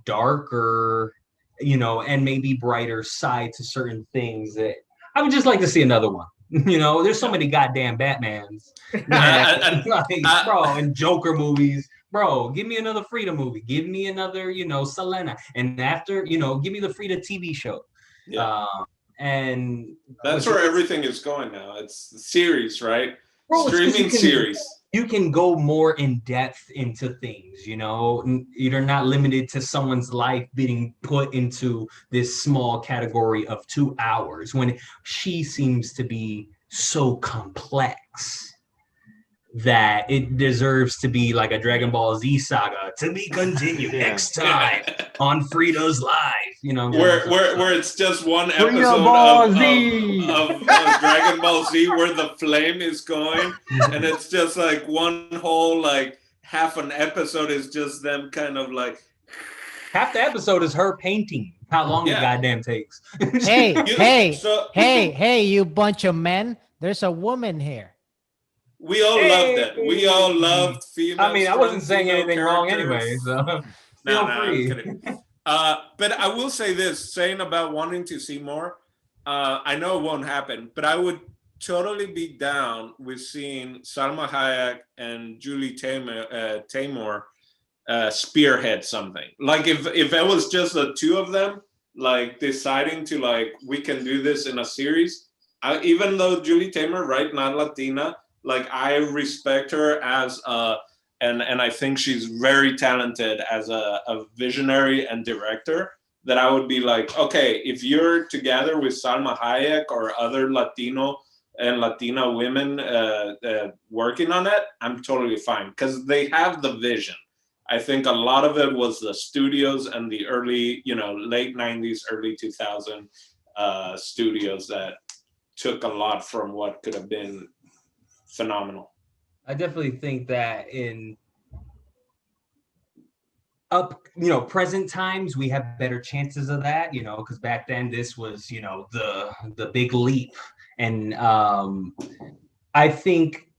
darker, you know, and maybe brighter side to certain things that I would just like to see another one. You know, there's so many goddamn Batmans, And like, bro, and Joker movies. Bro, give me another Frida movie. Give me another, you know, Selena. And after, you know, give me the Frida TV show. yeah, And that's where everything is going now. It's the series, right? bro, it's 'cause Streaming series. you can go more in depth into things, you know. You're not limited to someone's life being put into this small category of 2 hours when she seems to be so complex that it deserves to be like a Dragon Ball Z saga to be continued Yeah. next time on Frida's Life, you know. Where it's just one Frida episode Ball Z. of Dragon Ball Z where the flame is going, and it's just like one whole, like half an episode is just them kind of like, Half the episode is her painting. How long it Yeah. goddamn takes. Hey, hey, so hey, you bunch of men. There's a woman here. we all loved it. We all loved female. I mean, I wasn't strong saying female anything wrong characters. anyway, so No, feel I'm free. kidding. But I will say this, saying about wanting to see more, I know it won't happen, but I would totally be down with seeing Salma Hayek and Julie Taymor spearhead something. Like if it was just the two of them, like deciding to, like, we can do this in a series. Even though Julie Taymor, right, not Latina, like I respect her as and I think she's very talented as a visionary and director, that I would be like, okay, if you're together with Salma Hayek or other Latino and Latina women working on it, I'm totally fine because they have the vision. I think a lot of it was the studios and the early, late 90s, early 2000 studios that took a lot from what could have been phenomenal. I definitely think that in present times we have better chances of that, because back then this was, the big leap. And I think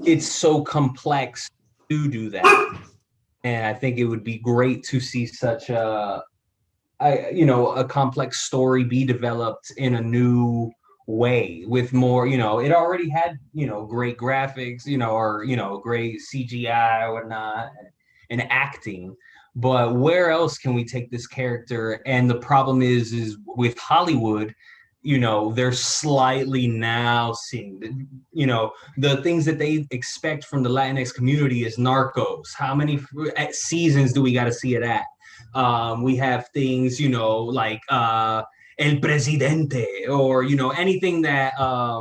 it's so complex to do that. And I think it would be great to see such a complex story be developed in a new way with more, it already had, great graphics, or great CGI or whatnot and acting. But where else can we take this character? And the problem is with Hollywood, they're slightly now seeing, the things that they expect from the Latinx community is Narcos. How many seasons do we got to see it at? We have things, like El Presidente, or, anything that,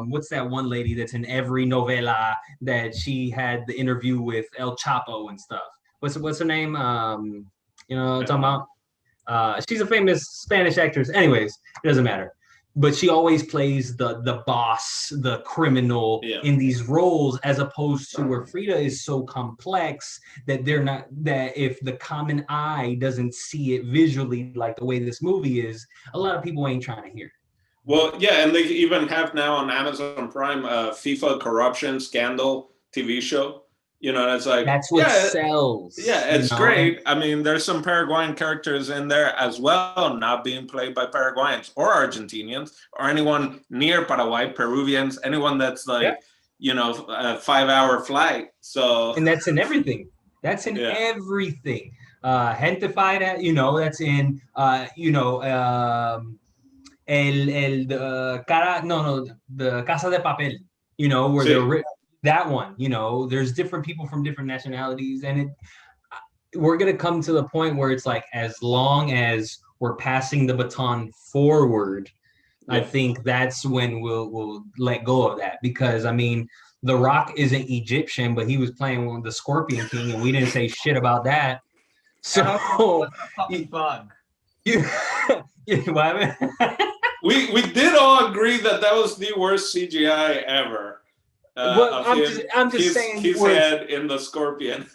what's that one lady that's in every novela that she had the interview with El Chapo and stuff? What's her name? Talking about? She's a famous Spanish actress. Anyways, it doesn't matter. But she always plays the boss, the criminal in these roles, as opposed to where Frida is so complex that that if the common eye doesn't see it visually like the way this movie is, a lot of people ain't trying to hear it. Well, yeah, and they even have now on Amazon Prime FIFA corruption scandal TV show. It's like that's what sells. Yeah, it's great. I mean, there's some Paraguayan characters in there as well, not being played by Paraguayans or Argentinians or anyone near Paraguay, Peruvians, anyone that's like, a 5-hour flight. So, and that's in everything. That's in everything. Gentified, that's in, the Casa de Papel, where they're that one, there's different people from different nationalities, and we're going to come to the point where it's like, as long as we're passing the baton forward, I think that's when we'll let go of that, because I mean, The Rock isn't Egyptian, but he was playing with the Scorpion King, and we didn't say shit about that. So bug. we did all agree that was the worst CGI ever. I'm just saying his head in the Scorpion.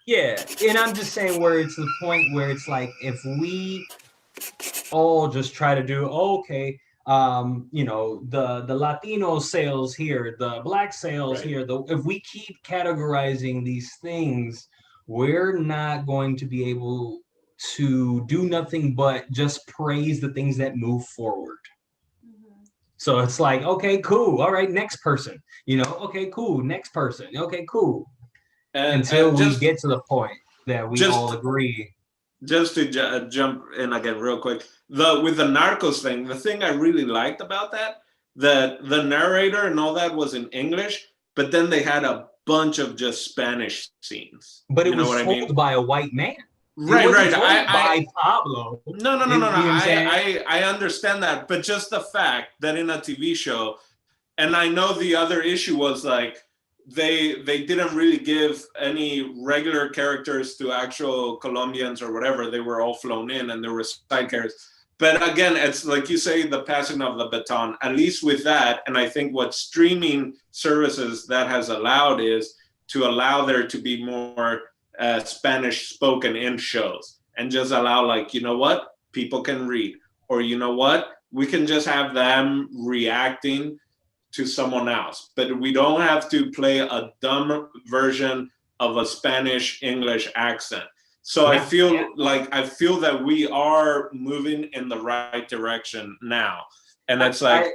Yeah, and I'm just saying where it's the point where it's like, if we all just try to do the Latino sales here, the Black sales here, if we keep categorizing these things, we're not going to be able to do nothing but just praise the things that move forward. So it's like, okay, cool. All right, next person. Okay, cool. Next person. Okay, cool. Until we get to the point that we all agree. Just to jump in again real quick, with the Narcos thing, the thing I really liked about that the narrator and all that was in English, but then they had a bunch of just Spanish scenes. But it was told by a white man. Right. By Pablo. No. I understand that, but just the fact that in a TV show, and I know the other issue was like they didn't really give any regular characters to actual Colombians or whatever. They were all flown in, and there were side characters. But again, it's like you say, the passing of the baton. At least with that, and I think what streaming services that has allowed is to allow there to be more Spanish spoken in shows, and just allow, like, what, people can read, or what, we can just have them reacting to someone else, but we don't have to play a dumb version of a Spanish English accent. So I feel that we are moving in the right direction now, and it's like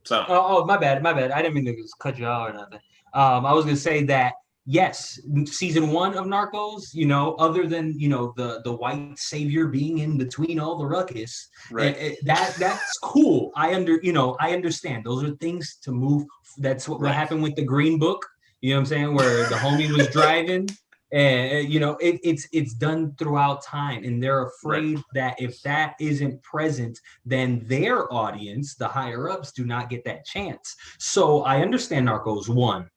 So. Oh, my bad. I didn't mean to cut you out or nothing. I was gonna say that yes, season 1 of Narcos, other than the white savior being in between all the ruckus, right? That's cool. I understand. Those are things to move. That's what happened with the Green Book. You know what I'm saying? Where the homie was driving And it's done throughout time, and they're afraid that if that isn't present, then their audience, the higher ups, do not get that chance. So I understand Narcos 1,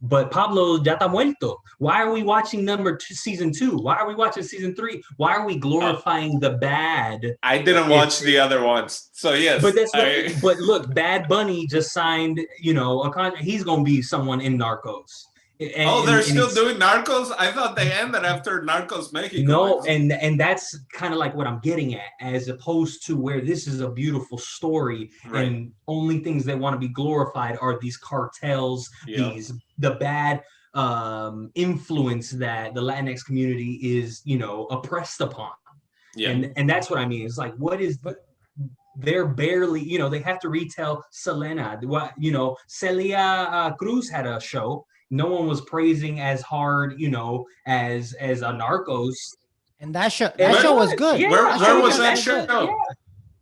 but Pablo ya está muerto. Why are we watching season 2? Why are we watching season 3? Why are we glorifying the bad? I didn't watch the other ones, so yes. But but look, Bad Bunny just signed, a contract. He's gonna be someone in Narcos. They're still doing Narcos? I thought they ended after Narcos Mexico. No, and that's kind of like what I'm getting at, as opposed to where this is a beautiful story, and only things that want to be glorified are these cartels, the bad influence that the Latinx community is, oppressed upon. Yeah. And that's what I mean. It's like, they're barely, they have to retell Selena. Celia Cruz had a show. No one was praising as hard, as a Narcos. And that show was good. Yeah, where was that show? Yeah.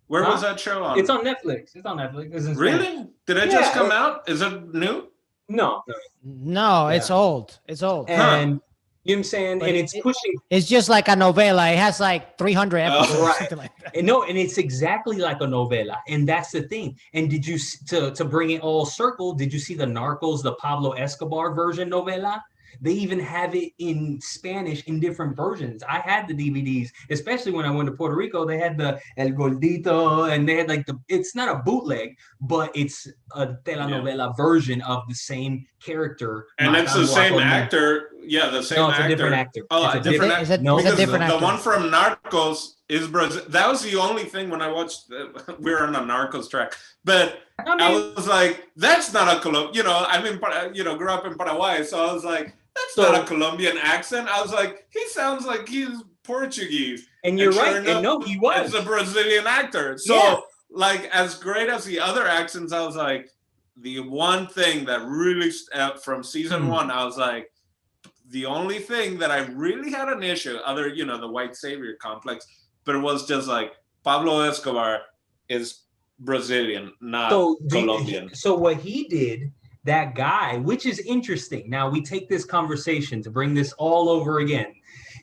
Where was that show on? It's on Netflix. It's really? Did it just come out? Is it new? No, it's old. It's old. And you know what I'm saying? But and it's pushing. It's just like a novela. It has like 300 episodes. Right. Something like that. And it's exactly like a novela. And that's the thing. And did you, to bring it all circle, did you see the Narcos, the Pablo Escobar version novela? They even have it in Spanish in different versions. I had the DVDs, especially when I went to Puerto Rico. They had the El Gordito, and they had it's not a bootleg, but it's a telenovela version of the same character. And it's the same actor. Yeah, the same actor. No, it's a different actor. Oh, a different actor. No, it's a different actor. The one from Narcos is Brazil. That was the only thing when I watched. We're on a Narcos track, but I was like, "That's not a Colombian." Grew up in Paraguay, so I was like, "That's not a Colombian accent." I was like, "He sounds like he's Portuguese." And you're right. And no, he was. It's a Brazilian actor. So, as great as the other accents, I was like, the one thing that really from season 1, I was like, the only thing that I really had an issue, other the white savior complex, but it was just like Pablo Escobar is Brazilian, not Colombian. So what he did, that guy, which is interesting. Now we take this conversation to bring this all over again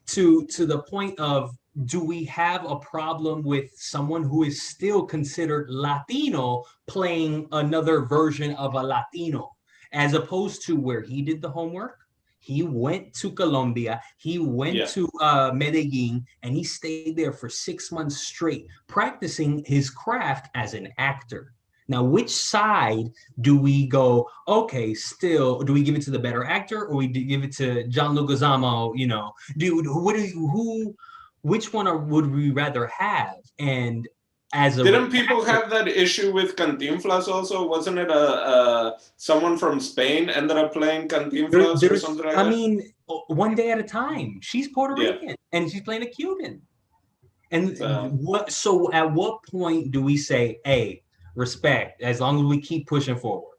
to the point of, do we have a problem with someone who is still considered Latino playing another version of a Latino, as opposed to where he did the homework? He went to Colombia, he went to Medellin, and he stayed there for 6 months straight, practicing his craft as an actor. Now, which side do we go, okay, still, do we give it to the better actor, or we give it to Gianluca Guizamo, which one would we rather have? And didn't people have that issue with Cantinflas also? Wasn't it someone from Spain ended up playing Cantinflas or something like that? I mean, one day at a time. She's Puerto Rican and she's playing a Cuban. And so at what point do we say, hey, respect, as long as we keep pushing forward?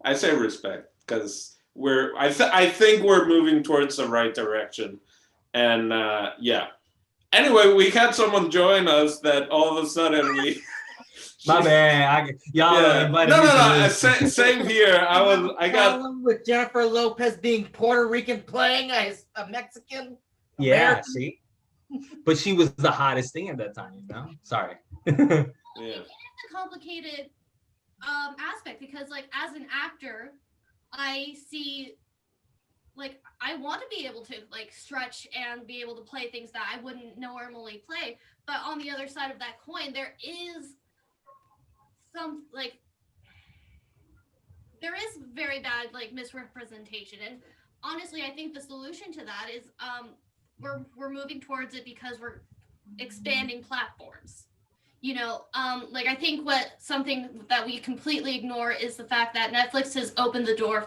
I say respect, because I think we're moving towards the right direction. And anyway, we had someone join us that all of a sudden we. My bad. Invited No. Same here. I got with Jennifer Lopez being Puerto Rican playing as a Mexican. Yeah, see, but she was the hottest thing at that time. Sorry. Yeah. It's a complicated aspect, because as an actor, I see. I want to be able to stretch and be able to play things that I wouldn't normally play. But on the other side of that coin, there is some there is very bad misrepresentation. And honestly, I think the solution to that is we're moving towards it because we're expanding platforms. I think something that we completely ignore is the fact that Netflix has opened the door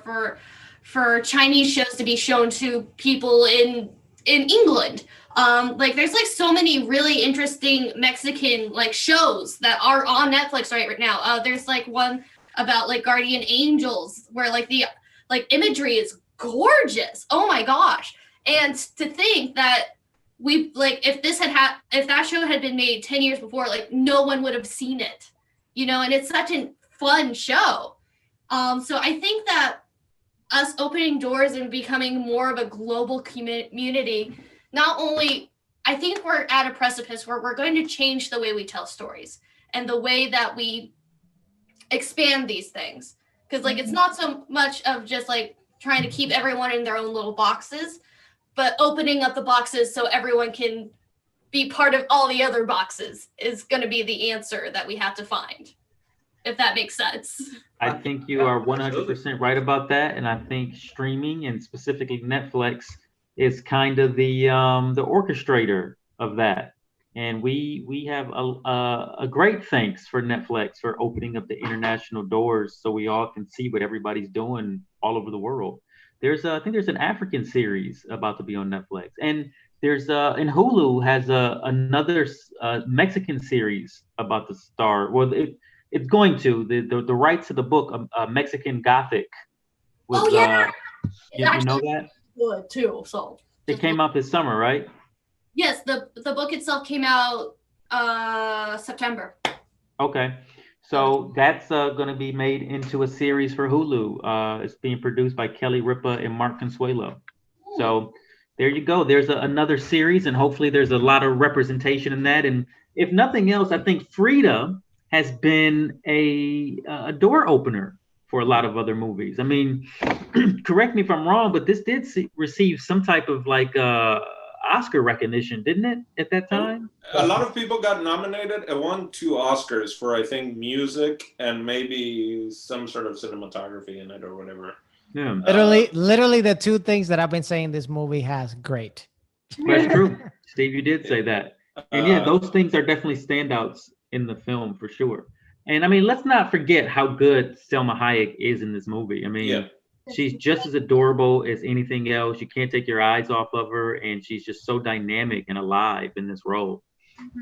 for Chinese shows to be shown to people in England. There's so many really interesting Mexican shows that are on Netflix right now. There's one about Guardian Angels, where the imagery is gorgeous. Oh my gosh. And to think that if that show had been made 10 years before, no one would have seen it, and it's such a fun show. So I think that us opening doors and becoming more of a global community. Not only, I think we're at a precipice where we're going to change the way we tell stories and the way that we expand these things. Because like it's not so much of just like trying to keep everyone in their own little boxes, but opening up the boxes so everyone can be part of all the other boxes is going to be the answer that we have to find, if that makes sense. I think you are 100% right about that, and I think streaming and specifically Netflix is kind of the orchestrator of that. And we have a great thanks for Netflix for opening up the international doors so we all can see what everybody's doing all over the world. I think there's an African series about to be on Netflix, and there's and Hulu has another Mexican series about to start. Well, it's going to the rights to the book, Mexican Gothic. Was, oh yeah, you know that? Good too. So it came out this summer, right? Yes, the book itself came out September. Okay, so that's going to be made into a series for Hulu. It's being produced by Kelly Ripa and Mark Consuelo. So there you go. There's another series, and hopefully there's a lot of representation in that. And if nothing else, I think Frida has been a door opener for a lot of other movies. I mean, correct me if I'm wrong, but this did receive some type of like Oscar recognition, didn't it, at that time? A lot of people got nominated. It won 2 Oscars for, I think, music and maybe some sort of cinematography in it or whatever. Yeah. Literally the 2 things that I've been saying this movie has. Great. That's true. Steve, you did say that. And yeah, those things are definitely standouts in the film for sure. And I mean, let's not forget how good Salma Hayek is in this movie. I mean, she's just as adorable as anything else. You can't take your eyes off of her, and she's just so dynamic and alive in this role.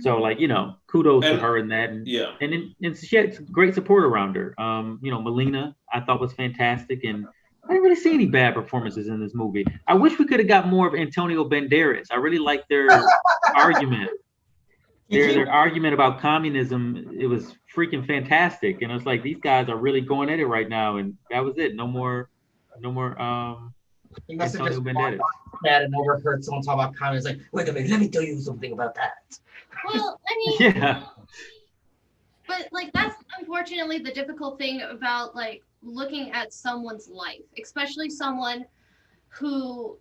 So, like, you know, kudos to her in that. And, and she had great support around her. You know, Melina, I thought was fantastic, and I didn't really see any bad performances in this movie. I wish we could have got more of Antonio Banderas. I really liked their argument. Their argument about communism, it was freaking fantastic. And it's like, these guys are really going at it right now. And that was it. No more He must have Antonio just Banderas. that and overheard someone talk about communism. Like, wait a minute, let me tell you something about that. Well, I mean, yeah. But like that's unfortunately the difficult thing about like looking at someone's life, especially someone who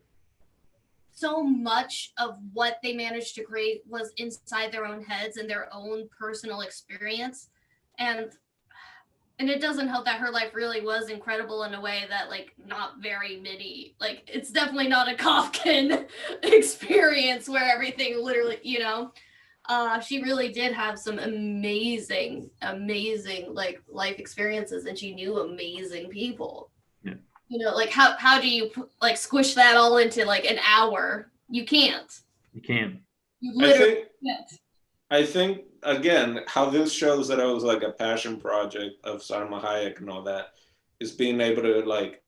so much of what they managed to create was inside their own heads and their own personal experience. And it doesn't help that her life really was incredible in a way that like not very many, like it's definitely not a Kafkan experience where everything literally, you know, she really did have some amazing like life experiences, and she knew amazing people. Yeah. You know, like how do you like squish that all into like an hour? You can't. You can. You literally can't. I think again, how this shows that it was like a passion project of Salma Hayek and all that is being able to like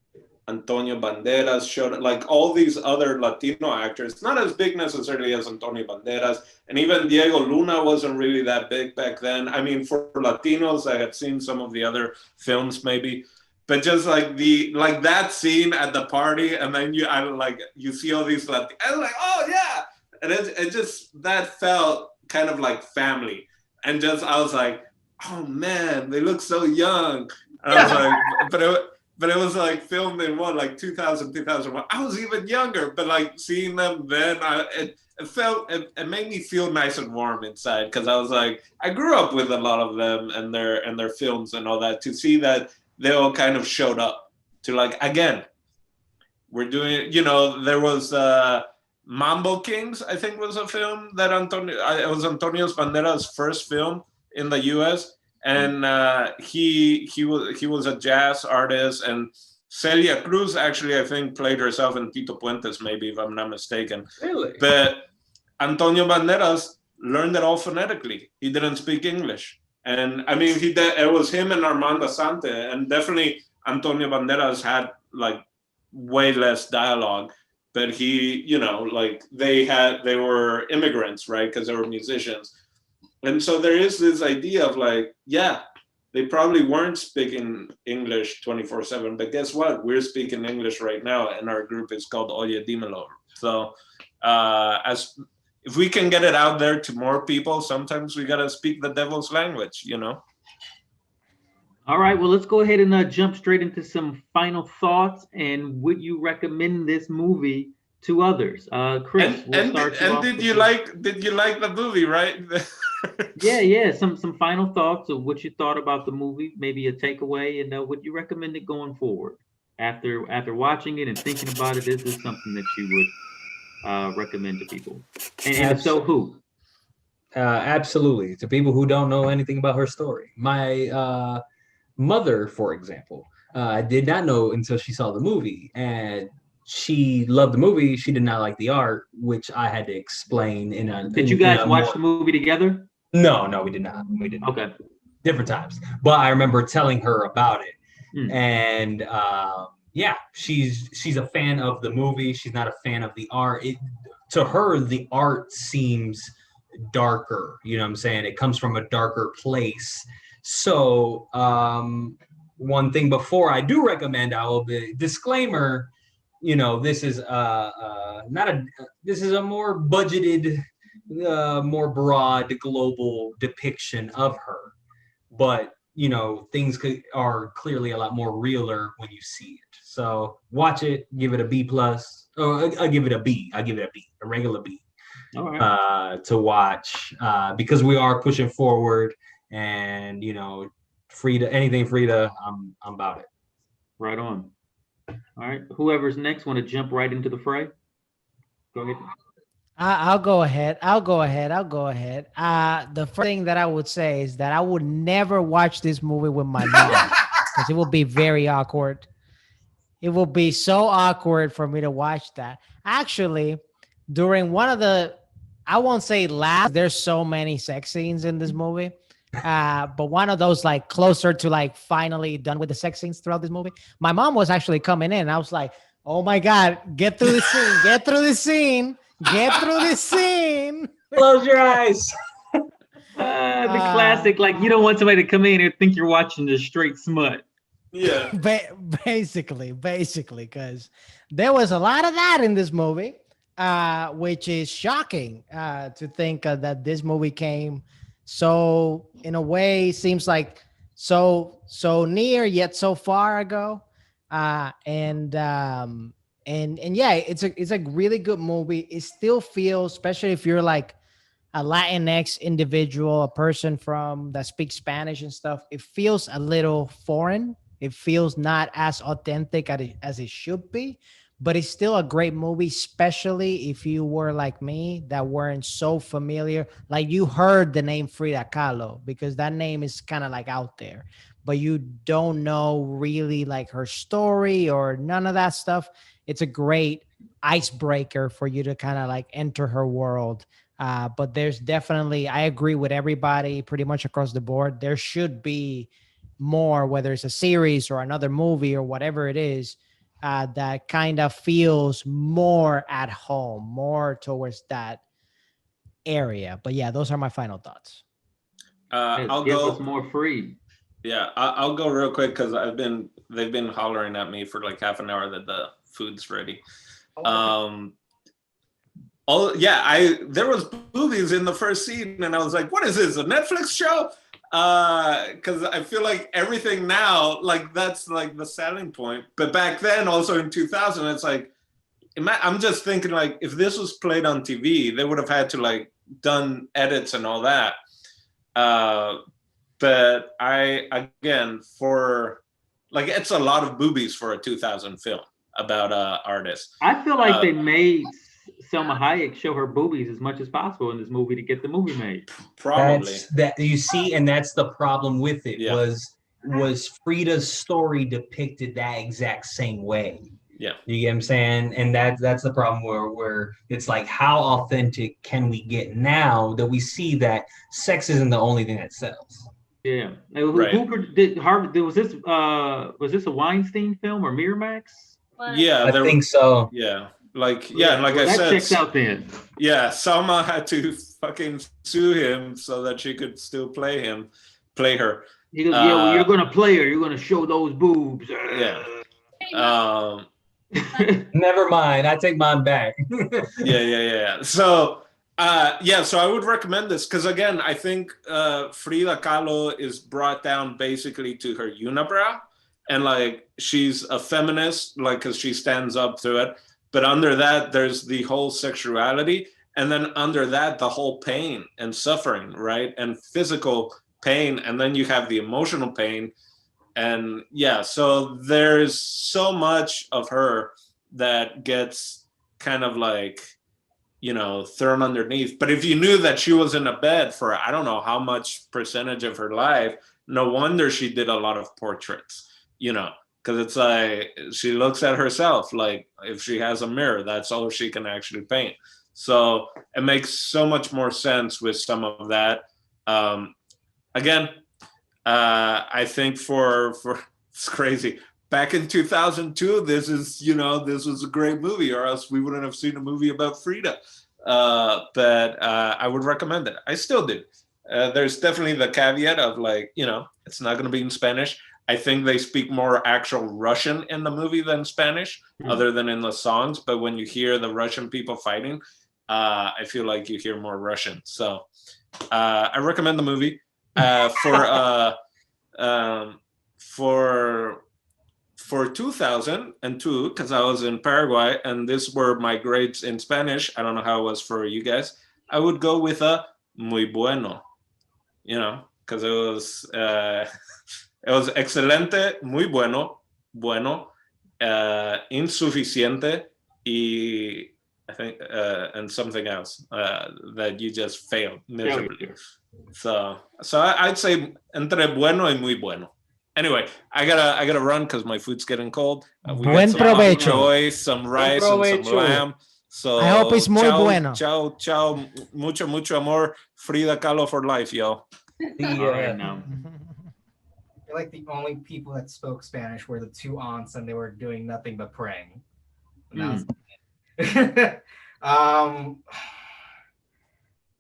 Antonio Banderas showed like all these other Latino actors, not as big necessarily as Antonio Banderas, and even Diego Luna wasn't really that big back then. I mean, for Latinos, I had seen some of the other films maybe, but just like that scene at the party, and then you see all these Latinos, I was like, oh yeah, and it just that felt kind of like family, and just I was like, oh man, they look so young, and I was like, but it was like filmed in what, like 2000, 2001. I was even younger, but like seeing them then, it made me feel nice and warm inside, because I was like, I grew up with a lot of them and their films and all that. To see that they all kind of showed up to like, again, we're doing, you know, there was Mambo Kings, I think was a film that it was Antonio Banderas' first film in the U.S. And he was a jazz artist, and Celia Cruz actually, I think, played herself in Tito Puentes, maybe, if I'm not mistaken. Really? But Antonio Banderas learned it all phonetically. He didn't speak English. And I mean, it was him and Armando Sante, and definitely Antonio Banderas had like way less dialogue, but he, you know, like they were immigrants, right? Because they were musicians. And so there is this idea of like, yeah, they probably weren't speaking English 24/7. But guess what? We're speaking English right now, and our group is called Oye Dímelo. So as if we can get it out there to more people, sometimes we gotta speak the devil's language, you know. All right, well, let's go ahead and jump straight into some final thoughts. And would you recommend this movie to others? Chris, we'll start you off. Did you like the movie, right? Yeah. Some final thoughts of what you thought about the movie, maybe a takeaway, and would you recommend it going forward after watching it and thinking about it? Is this something that you would recommend to people? And if so, who? Absolutely. To people who don't know anything about her story. My mother, for example, did not know until she saw the movie, and she loved the movie. She did not like the art, which I had to explain in a. Did you guys watch the movie together? No, we did not. We did not. Okay. Different times, but I remember telling her about it, Hmm. and yeah, she's a fan of the movie. She's not a fan of the art. To her, the art seems darker. You know what I'm saying? It comes from a darker place. So one thing before I do recommend, I will be disclaimer. You know, this is this is a more budgeted, more broad global depiction of her, but you know, things are clearly a lot more realer when you see it. So watch it, give it a B plus. Oh, I give it a B. I give it a B, a regular B. All right. To watch because we are pushing forward, and you know, anything Frida, I'm about it. Right on. All right. Whoever's next, want to jump right into the fray? Go ahead. I'll go ahead. The first thing that I would say is that I would never watch this movie with my mom because it will be very awkward. It will be so awkward for me to watch that. Actually, during one of the, I won't say last, there's so many sex scenes in this movie. But one of those like closer to like finally done with the sex scenes throughout this movie, my mom was actually coming in and I was like, oh my God, get through this scene, get through this scene. Get through this scene. Close your eyes. The classic, like you don't want somebody to come in and think you're watching the straight smut. Yeah. Basically, because there was a lot of that in this movie, which is shocking to think that this movie came so, in a way, seems like so near yet so far ago, and yeah, it's a really good movie. It still feels, especially if you're like a Latinx individual, a person that speaks Spanish and stuff, it feels a little foreign. It feels not as authentic as it should be, but it's still a great movie, especially if you were like me that weren't so familiar. Like you heard the name Frida Kahlo because that name is kind of like out there, but you don't know really like her story or none of that stuff. It's a great icebreaker for you to kind of like enter her world. But there's definitely, I agree with everybody pretty much across the board. There should be more, whether it's a series or another movie or whatever it is, that kind of feels more at home, more towards that area. But yeah, those are my final thoughts. I'll Give go. us more free. Yeah, I'll go real quick because they've been hollering at me for like half an hour that the food's ready. There was boobies in the first scene, and I was like, "What is this? A Netflix show?" Because I feel like everything now, like that's like the selling point. But back then, also in 2000, it's like, I'm just thinking like if this was played on TV, they would have had to like done edits and all that. But for like it's a lot of boobies for a 2000 film about artists. I feel like they made Salma Hayek show her boobies as much as possible in this movie to get the movie made. Probably. That you see, and that's the problem with it. Yeah. Was Frida's story depicted that exact same way? Yeah. You get what I'm saying? And that's the problem where it's like, how authentic can we get now that we see that sex isn't the only thing that sells? Yeah. Was this a Weinstein film or Miramax? Yeah, I think so. Yeah. Like I said, that checks out then. Yeah, Salma had to fucking sue him so that she could still play him. play her. He goes, yeah, well, you're gonna play her. You're gonna show those boobs. Yeah. Never mind. I take mine back. Yeah. So, so I would recommend this because, again, I think Frida Kahlo is brought down basically to her unibrow, and like she's a feminist, like because she stands up to it. But under that, there's the whole sexuality, and then under that, the whole pain and suffering, right, and physical pain, and then you have the emotional pain. And so there's so much of her that gets kind of like, thrown underneath. But if you knew that she was in a bed for I don't know how much percentage of her life, no wonder she did a lot of portraits, because it's like she looks at herself, like if she has a mirror, that's all she can actually paint. So it makes so much more sense with some of that. Again, I think for it's crazy. Back in 2002, this was a great movie, or else we wouldn't have seen a movie about Frida. But I would recommend it. I still do. There's definitely the caveat of like, it's not going to be in Spanish. I think they speak more actual Russian in the movie than Spanish, other than in the songs. But when you hear the Russian people fighting, I feel like you hear more Russian. So I recommend the movie. For 2002, because I was in Paraguay and these were my grades in Spanish. I don't know how it was for you guys. I would go with a muy bueno, because it was excelente, muy bueno, insuficiente, y I think and something else that you just failed miserably. So I'd say entre bueno y muy bueno. Anyway, I gotta run because my food's getting cold. Buen provecho. Joy, some rice and some lamb. So I hope it's muy bueno. Ciao, mucho amor. Frida Kahlo for life, yo. All right, now. I feel like the only people that spoke Spanish were the two aunts, and they were doing nothing but praying. And that was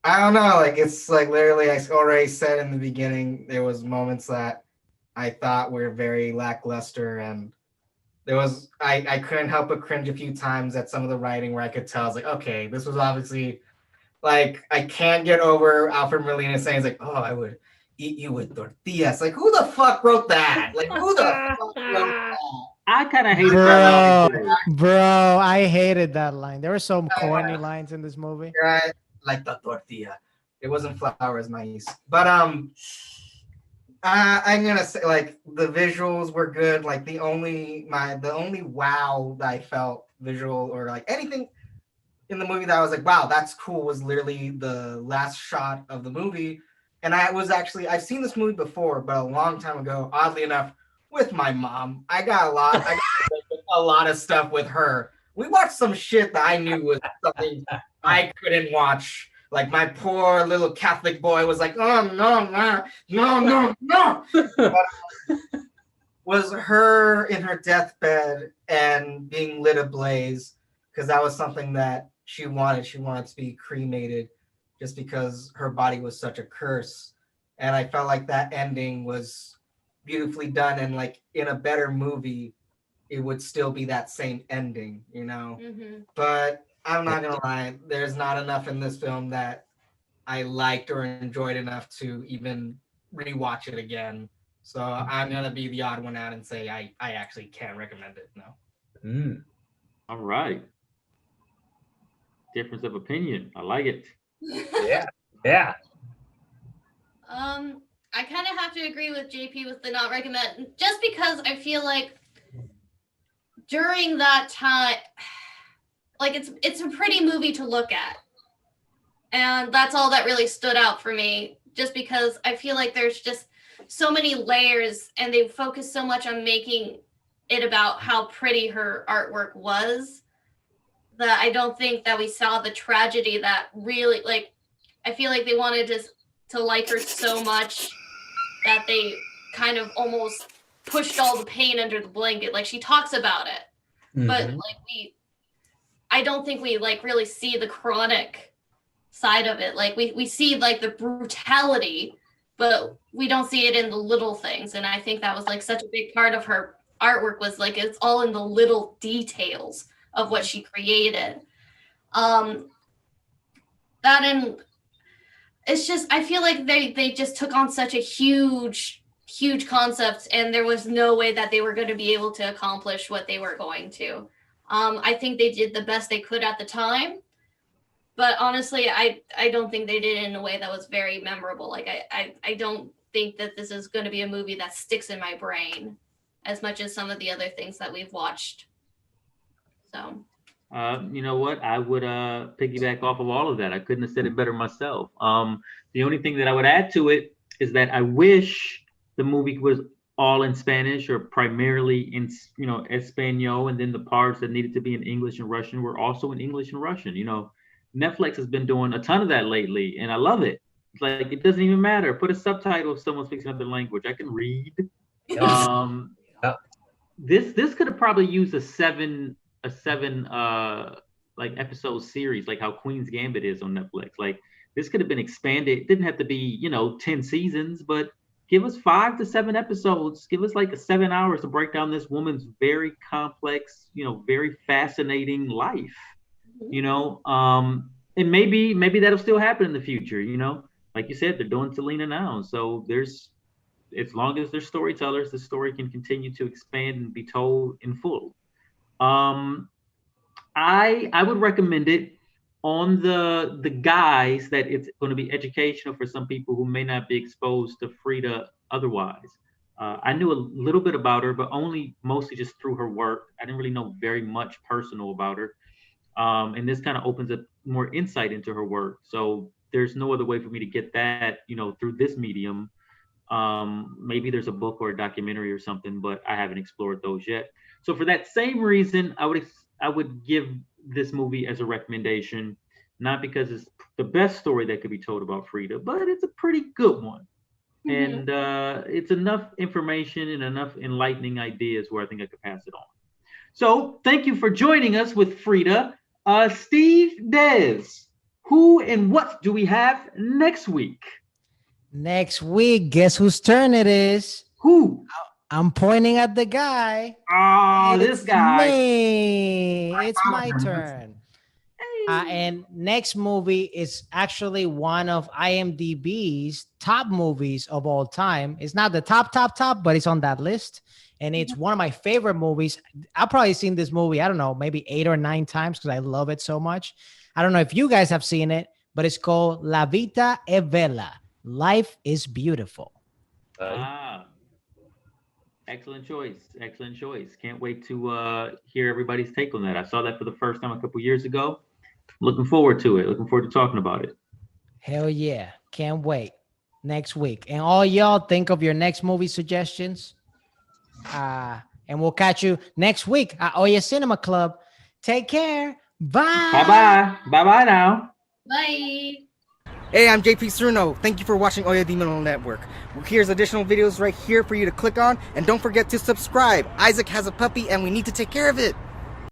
I don't know. Like it's like literally, I already said in the beginning, there was moments that I thought were very lackluster, and there was I couldn't help but cringe a few times at some of the writing where I could tell I was like, okay, this was obviously like I can't get over Alfred Molina saying it's like, oh, I would eat you with tortillas. Like who the fuck wrote that? Like who the fuck wrote that? I kind of hated that line. Bro, I hated that line. There were some corny lines in this movie. Right, like the tortilla. It wasn't flowers, maíz. But I'm gonna say like the visuals were good. Like the only wow that I felt visual or like anything in the movie that I was like, wow, that's cool, was literally the last shot of the movie. And I've seen this movie before, but a long time ago, oddly enough, with my mom. I got a lot of stuff with her. We watched some shit that I knew was something I couldn't watch. Like my poor little Catholic boy was like, oh no. But, was her in her deathbed and being lit ablaze, because that was something that she wanted. She wanted to be cremated just because her body was such a curse. And I felt like that ending was beautifully done, and like in a better movie, it would still be that same ending, But I'm not gonna lie, there's not enough in this film that I liked or enjoyed enough to even rewatch it again. So I'm gonna be the odd one out and say I actually can't recommend it. No. All right. Difference of opinion. I like it. Yeah. I kind of have to agree with JP with the not recommend, just because I feel like during that time, like it's a pretty movie to look at, and that's all that really stood out for me, just because I feel like there's just so many layers, and they focus so much on making it about how pretty her artwork was, that I don't think that we saw the tragedy that really, like, I feel like they wanted to like her so much that they kind of almost pushed all the pain under the blanket. Like she talks about it, but like I don't think we like really see the chronic side of it. Like we see like the brutality, but we don't see it in the little things. And I think that was like such a big part of her artwork, was like it's all in the little details of what she created. That, and it's just, I feel like they just took on such a huge concept, and there was no way that they were going to be able to accomplish what they were going to. I think they did the best they could at the time, but honestly, I don't think they did it in a way that was very memorable. Like I don't think that this is going to be a movie that sticks in my brain as much as some of the other things that we've watched. So. You know what? I would piggyback off of all of that. I couldn't have said it better myself. The only thing that I would add to it is that I wish the movie was all in Spanish or primarily in, Espanol, and then the parts that needed to be in English and Russian were also in English and Russian. Netflix has been doing a ton of that lately, and I love it. It's like, it doesn't even matter. Put a subtitle if someone speaks another language. I can read. This could have probably used a seven like episode series, like how Queen's Gambit is on Netflix. Like, this could have been expanded. It didn't have to be 10 seasons, but give us 5 to 7 episodes. Give us like 7 hours to break down this woman's very complex, very fascinating life. And maybe that'll still happen in the future. Like you said, they're doing Selena now, so as long as there's storytellers, the story can continue to expand and be told in full. I would recommend it on the guise that it's going to be educational for some people who may not be exposed to Frida otherwise. I knew a little bit about her, but mostly just through her work. I didn't really know very much personal about her. And this kind of opens up more insight into her work. So there's no other way for me to get that, through this medium. Maybe there's a book or a documentary or something, but I haven't explored those yet. So for that same reason, I would give this movie as a recommendation, not because it's the best story that could be told about Frida, but it's a pretty good one. Mm-hmm. And it's enough information and enough enlightening ideas where I think I could pass it on. So thank you for joining us with Frida. Steve, Des, who and what do we have next week? Next week, guess whose turn it is? Who? I'm pointing at the guy. Oh, this guy. Me. It's my turn. And next movie is actually one of IMDb's top movies of all time. It's not the top, but it's on that list. And it's one of my favorite movies. I've probably seen this movie, I don't know, maybe 8 or 9 times because I love it so much. I don't know if you guys have seen it, but it's called La Vita è Bella. Life is Beautiful. Excellent choice. Can't wait to hear everybody's take on that. I saw that for the first time a couple years ago. Looking forward to it. Looking forward to talking about it. Hell yeah. Can't wait. Next week. And all y'all, think of your next movie suggestions. And we'll catch you next week at Oye Cinema Club. Take care. Bye. Bye-bye. Bye-bye now. Bye. Hey, I'm JP Cerno. Thank you for watching Oya Digital Network. Here's additional videos right here for you to click on. And don't forget to subscribe. Isaac has a puppy and we need to take care of it.